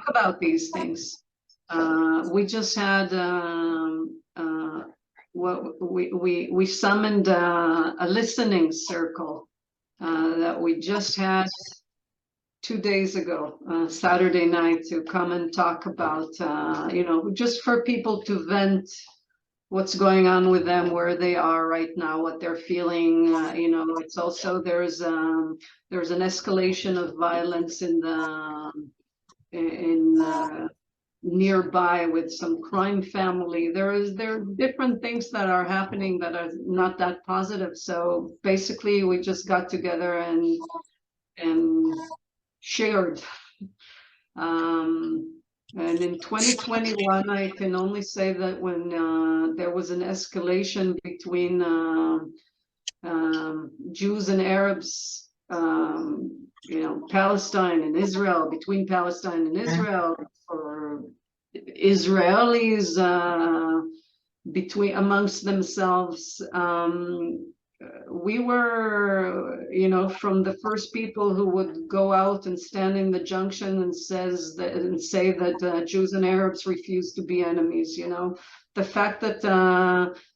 C: about these things. We just had what we summoned a listening circle that we just had 2 days ago, Saturday night, to come and talk about, you know, just for people to vent what's going on with them, where they are right now, what they're feeling. You know, it's also, there's an escalation of violence in nearby with some crime family. There are different things that are happening that are not that positive. So basically, we just got together and shared. And in 2021, I can only say that when there was an escalation between Jews and Arabs Palestine and Israel, between Palestine and Israel, or Israelis between amongst themselves. We were, from the first people who would go out and stand in the junction and say that Jews and Arabs refuse to be enemies. The fact that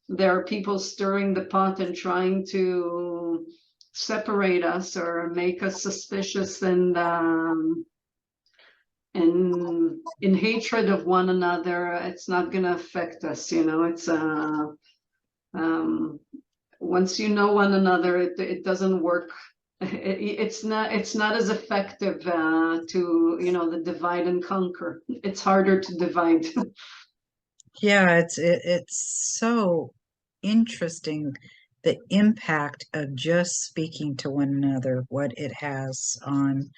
C: there are people stirring the pot and trying to separate us or make us suspicious and in hatred of one another, it's not going to affect us. It's once you know one another, it doesn't work. It's not as effective to the divide and conquer. It's harder to divide.
A: Yeah, it's so interesting, the impact of just speaking to one another, what it has on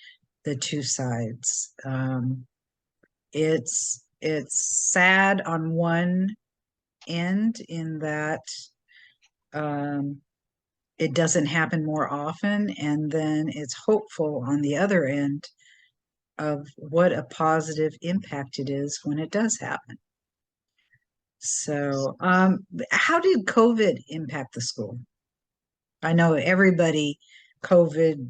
A: the two sides. It's sad on one end in that it doesn't happen more often, and then it's hopeful on the other end of what a positive impact it is when it does happen. So, how did COVID impact the school? I know everybody, COVID's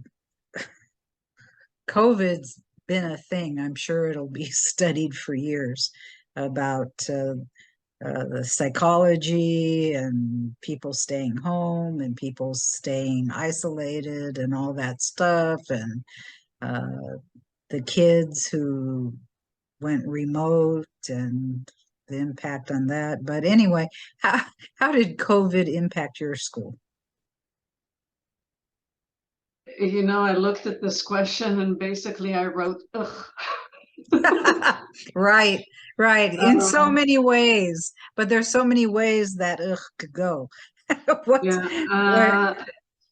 A: been a thing. I'm sure it'll be studied for years about the psychology and people staying home and people staying isolated and all that stuff, and the kids who went remote and the impact on that. But anyway, how did COVID impact your school?
C: I looked at this question and basically I wrote, ugh.
A: Right, in so many ways, but there's so many ways that ugh could go.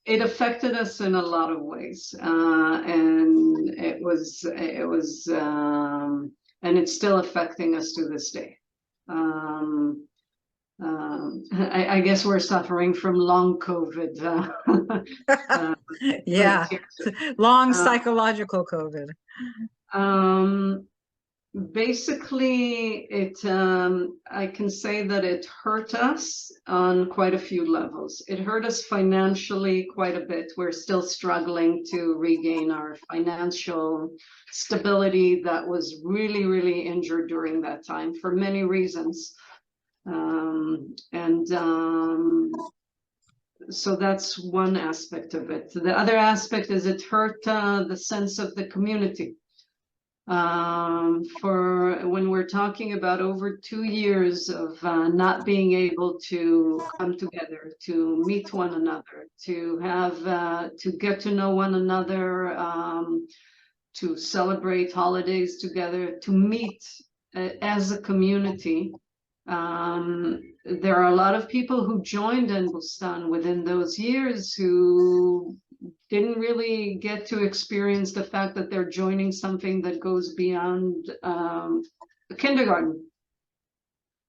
C: It affected us in a lot of ways, and it was, and it's still affecting us to this day. I guess we're suffering from long COVID.
A: Yeah, long psychological COVID.
C: Basically, I can say that it hurt us on quite a few levels. It hurt us financially quite a bit. We're still struggling to regain our financial stability that was really, really injured during that time for many reasons. So that's one aspect of it. The other aspect is it hurt the sense of the community. For when we're talking about over 2 years of not being able to come together, to meet one another, to have to get to know one another, to celebrate holidays together, to meet as a community. There are a lot of people who joined Ein Bustan within those years who didn't really get to experience the fact that they're joining something that goes beyond the kindergarten.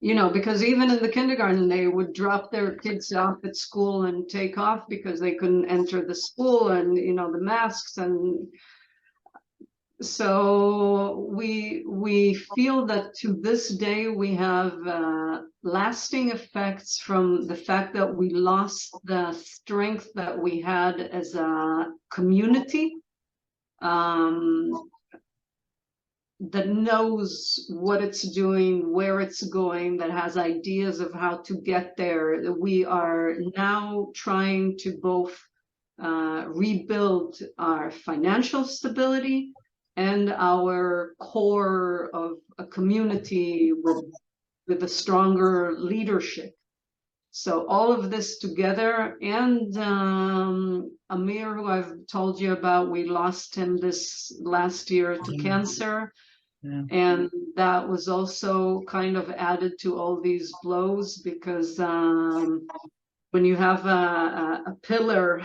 C: Because even in the kindergarten, they would drop their kids off at school and take off because they couldn't enter the school, and the masks. And so we feel that to this day we have lasting effects from the fact that we lost the strength that we had as a community that knows what it's doing, where it's going, that has ideas of how to get there. We are now trying to both rebuild our financial stability and our core of a community with a stronger leadership. So all of this together, and Amir, who I've told you about, we lost him this last year to cancer. Yeah. And that was also kind of added to all these blows, because when you have a pillar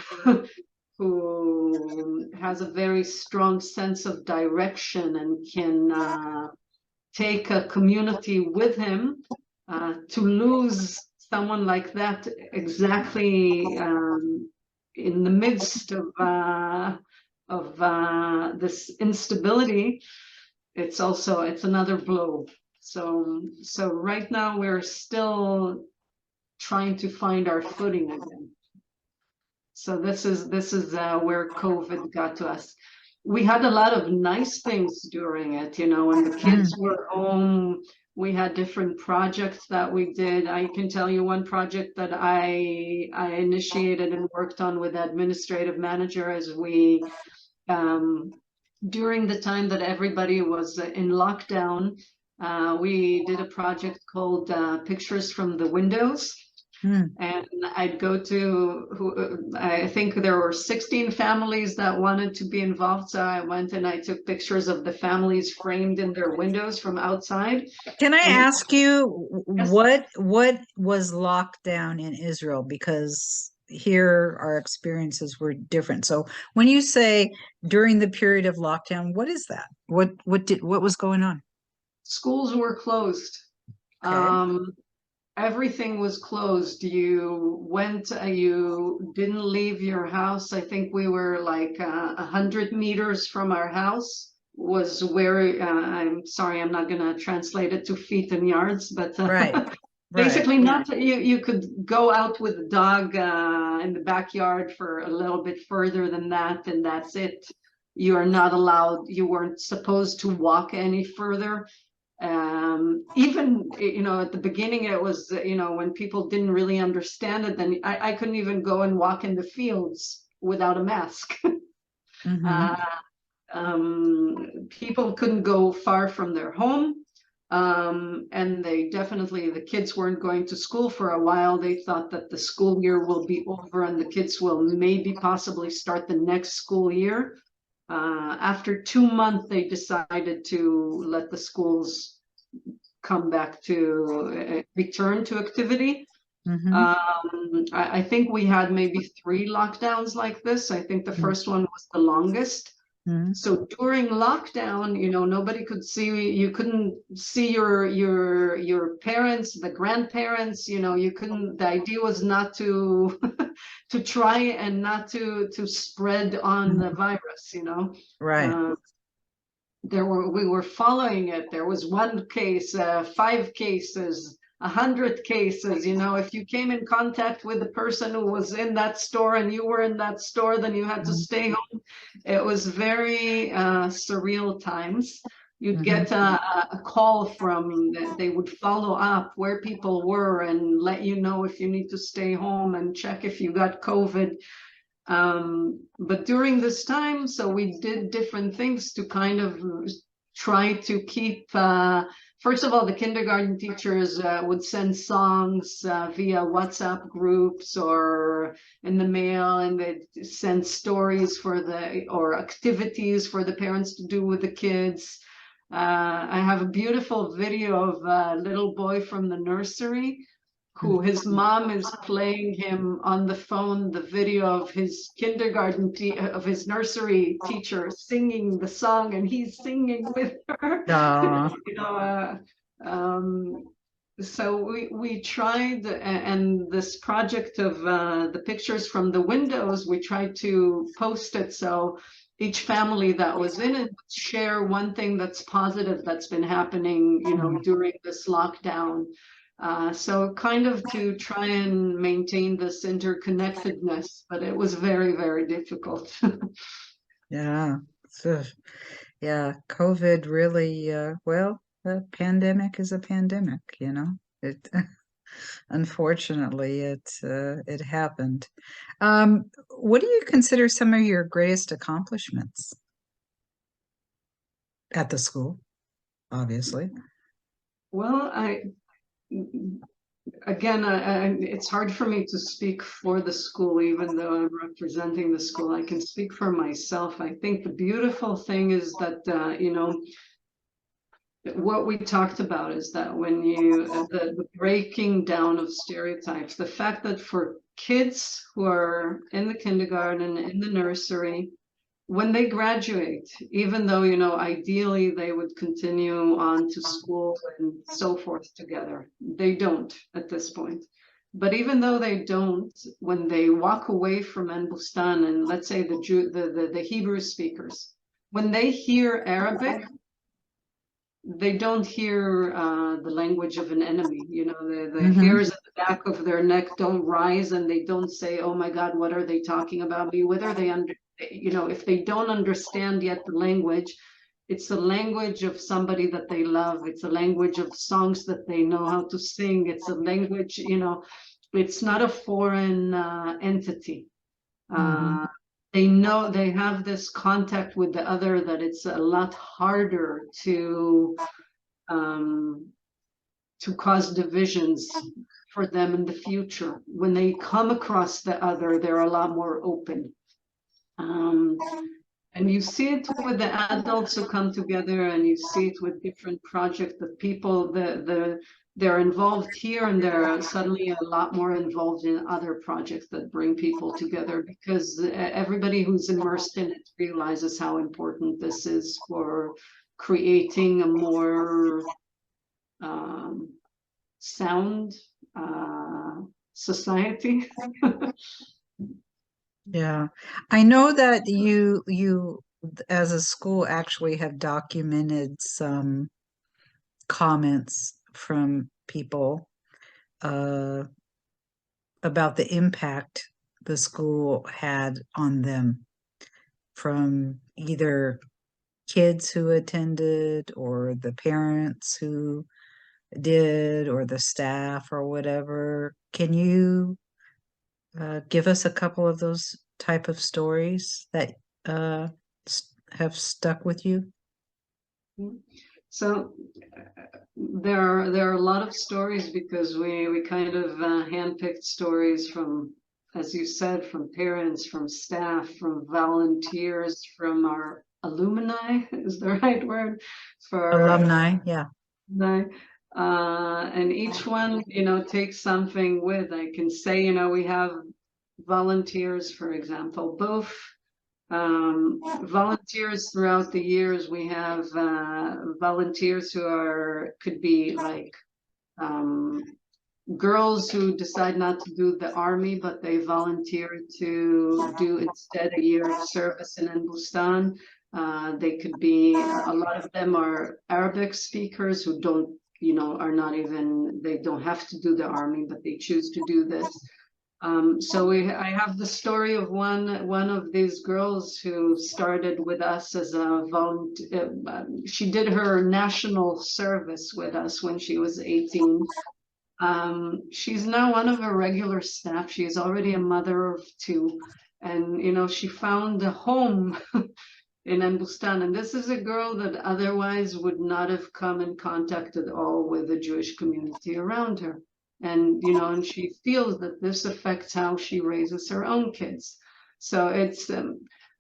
C: who has a very strong sense of direction and can take a community with him, to lose someone like that exactly in the midst of this instability, it's another blow. So right now we're still trying to find our footing again. So this is where COVID got to us. We had a lot of nice things during it, when the kids were home. We had different projects that we did. I can tell you one project that I initiated and worked on with the administrative manager as we, during the time that everybody was in lockdown, we did a project called Pictures from the Windows. And I'd go to, I think there were 16 families that wanted to be involved. So I went and I took pictures of the families framed in their windows from outside.
A: Can I ask you,
C: Yes.
A: what was locked down in Israel? Because here our experiences were different. So when you say during the period of lockdown, what is that? What was going on?
C: Schools were closed.
A: Okay.
C: Everything was closed. You didn't leave your house. I think we were like 100 meters from our house was where, I'm sorry, I'm not going to translate it to feet and yards, but
A: Right.
C: basically not, you could go out with a dog in the backyard for a little bit further than that, and that's it. You are not allowed, you weren't supposed to walk any further. Even, at the beginning, it was, when people didn't really understand it, then I couldn't even go and walk in the fields without a mask. People couldn't go far from their home. And the kids weren't going to school for a while. They thought that the school year will be over and the kids will maybe possibly start the next school year. After 2 months, they decided to let the schools come back to return to activity. I think we had maybe 3 lockdowns like this. I think the first one was the longest. So during lockdown, nobody could see, you couldn't see your parents, the grandparents, you couldn't, the idea was not to to try and not to spread on the virus,
A: Right.
C: we were following it. There was 1 case, 5 cases, 100 cases. If you came in contact with the person who was in that store and you were in that store, then you had to stay home. It was very surreal times. You'd get a call from, they would follow up where people were and let you know if you need to stay home and check if you got COVID. But during this time, so we did different things to kind of try to keep, first of all, the kindergarten teachers would send songs via WhatsApp groups or in the mail, and they'd send stories or activities for the parents to do with the kids. I have a beautiful video of a little boy from the nursery who his mom is playing him on the phone, the video of his kindergarten, of his nursery teacher singing the song, and he's singing with her. So we tried, and this project of the pictures from the windows, we tried to post it so each family that was in it would share one thing that's positive that's been happening, during this lockdown. So kind of to try and maintain this interconnectedness, but it was very, very difficult.
A: Yeah. So, yeah, COVID really, the pandemic is a pandemic, It unfortunately it happened. What do you consider some of your greatest accomplishments at the school, obviously?
C: Well, again, it's hard for me to speak for the school, even though I'm representing the school. I can speak for myself. I think the beautiful thing is that, what we talked about is that when the breaking down of stereotypes, the fact that for kids who are in the kindergarten, in the nursery, when they graduate, even though, ideally they would continue on to school and so forth together, they don't at this point. But even though they don't, when they walk away from Ein Bustan, and let's say the Hebrew speakers, when they hear Arabic, they don't hear the language of an enemy. You know, the hairs at the back of their neck don't rise, and they don't say, "Oh my God, what are they talking about me?" Whether they if they don't understand yet the language, it's a language of somebody that they love. It's a language of songs that they know how to sing. It's a language, it's not a foreign entity. They know they have this contact with the other, that it's a lot harder to cause divisions for them in the future. When they come across the other, they're a lot more open. And you see it with the adults who come together, and you see it with different projects that people, they're involved here, and they're suddenly a lot more involved in other projects that bring people together, because everybody who's immersed in it realizes how important this is for creating a more sound society.
A: Yeah, I know that you as a school actually have documented some comments from people about the impact the school had on them, from either kids who attended, or the parents who did, or the staff, or whatever. Can you give us a couple of those type of stories that have stuck with you?
C: So there are a lot of stories, because we kind of handpicked stories from, as you said, from parents, from staff, from volunteers, from our alumni is the right word for
A: Alumni, yeah.
C: And each one, takes something with. I can say, we have volunteers, for example, both volunteers throughout the years. We have volunteers who could be like girls who decide not to do the army, but they volunteer to do instead a year of service in Ein Bustan. They could be, a lot of them are Arabic speakers who don't, are not even, they don't have to do the army, but they choose to do this. So I have the story of one of these girls who started with us as a volunteer. She did her national service with us when she was 18. She's now one of our regular staff. She is already a mother of 2, and she found a home in Ein Bustan. And this is a girl that otherwise would not have come in contact at all with the Jewish community around her. And and she feels that this affects how she raises her own kids. So it's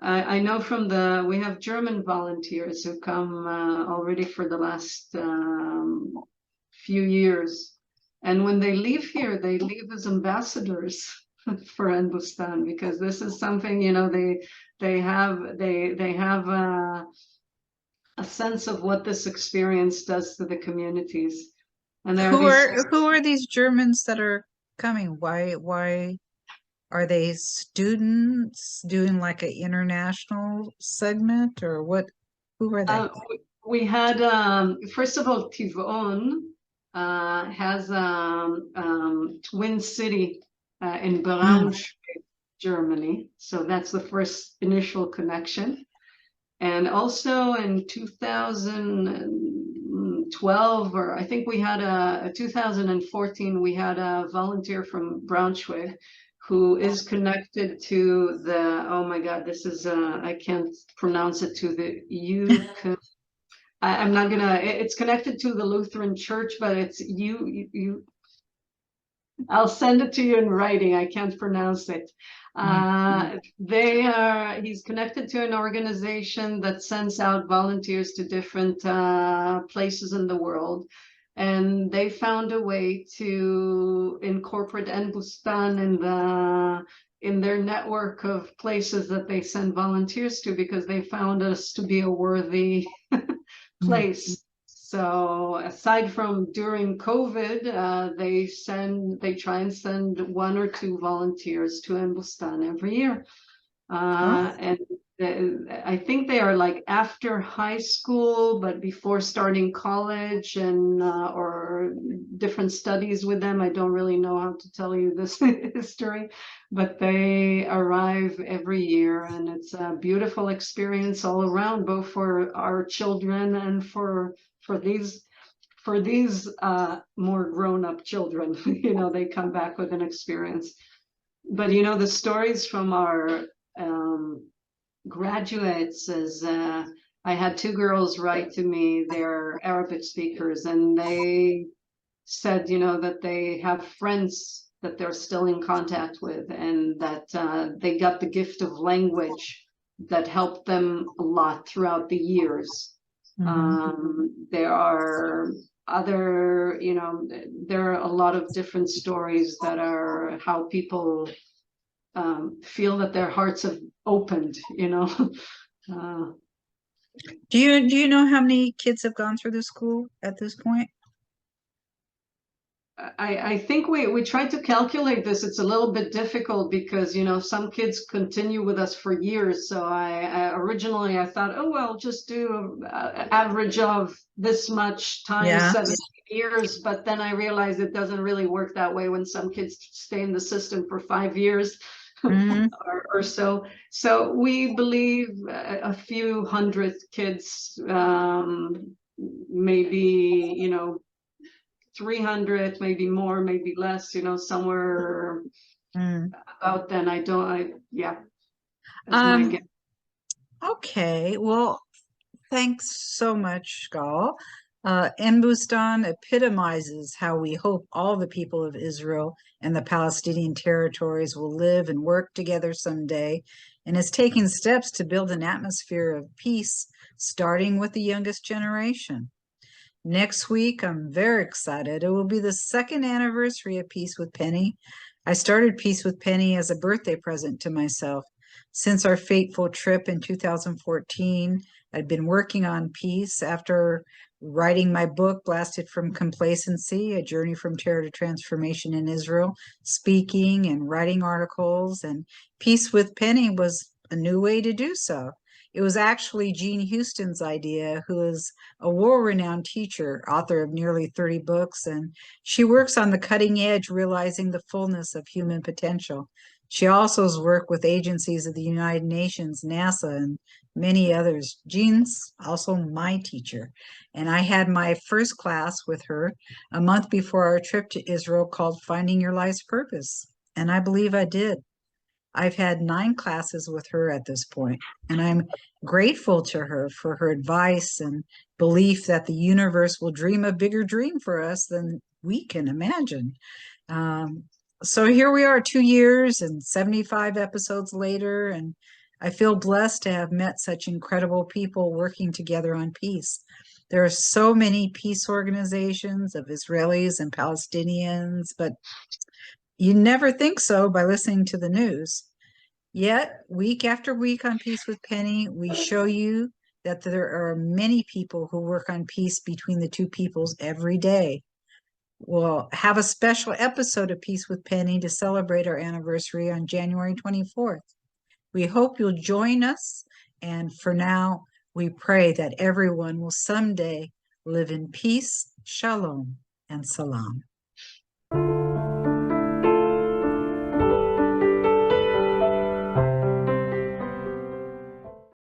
C: I know from we have German volunteers who come already for the last few years, and when they leave here, they leave as ambassadors for Ein Bustan, because this is something they have a sense of what this experience does to the communities. And
A: who are these Germans that are coming? Why are they students doing like an international segment, or what? Who are they?
C: We had first of all, Tivon has Twin City in Braunschweig, Germany. So that's the first initial connection. And also in 2012, or I think we had 2014, we had a volunteer from Braunschweig who is connected to the, oh my God, this is, I can't pronounce it, to the I'm not gonna, it's connected to the Lutheran Church, but it's I'll send it to you in writing. I can't pronounce it. He's connected to an organization that sends out volunteers to different places in the world. And they found a way to incorporate Ein Bustan in their network of places that they send volunteers to, because they found us to be a worthy place. So aside from during COVID, they try and send 1 or 2 volunteers to Ein Bustan every year. And I think they are like after high school, but before starting college and or different studies with them. I don't really know how to tell you this history, but they arrive every year, and it's a beautiful experience all around, both for our children and for these more grown-up children. They come back with an experience. But the stories from our graduates is I had 2 girls write to me. They're Arabic speakers, and they said that they have friends that they're still in contact with, and that they got the gift of language that helped them a lot throughout the years. There are other, there are a lot of different stories that are how people feel that their hearts have opened.
A: Do you know how many kids have gone through the school at this point?
C: I think we tried to calculate this. It's a little bit difficult because some kids continue with us for years. So I originally I thought, oh well, just do an average of this much times 17 years. But then I realized it doesn't really work that way when some kids stay in the system for 5 years. Or so. So we believe a few hundred kids, maybe 300, maybe more, maybe less, somewhere about then. Yeah. That's my guess.
A: Okay, well, thanks so much, Gal. Ein Bustan epitomizes how we hope all the people of Israel and the Palestinian territories will live and work together someday, and is taking steps to build an atmosphere of peace, starting with the youngest generation. Next week, I'm very excited. It will be the 2nd anniversary of Peace with Penny. I started Peace with Penny as a birthday present to myself. Since our fateful trip in 2014, I'd been working on peace after writing my book, Blasted from Complacency, A Journey from Terror to Transformation in Israel, speaking and writing articles, and Peace with Penny was a new way to do so. It was actually Jean Houston's idea, who is a world-renowned teacher, author of nearly 30 books, and she works on the cutting edge, realizing the fullness of human potential. She also has worked with agencies of the United Nations, NASA, and many others. Jean's also my teacher, and I had my first class with her a month before our trip to Israel called Finding Your Life's Purpose, and I believe I did. I've had 9 classes with her at this point, and I'm grateful to her for her advice and belief that the universe will dream a bigger dream for us than we can imagine. So here we are 2 years and 75 episodes later, and I feel blessed to have met such incredible people working together on peace. There are so many peace organizations of Israelis and Palestinians, but you never think so by listening to the news. Yet, week after week on Peace with Penny, we show you that there are many people who work on peace between the two peoples every day. We'll have a special episode of Peace with Penny to celebrate our anniversary on January 24th. We hope you'll join us, and for now, we pray that everyone will someday live in peace, shalom, and salam.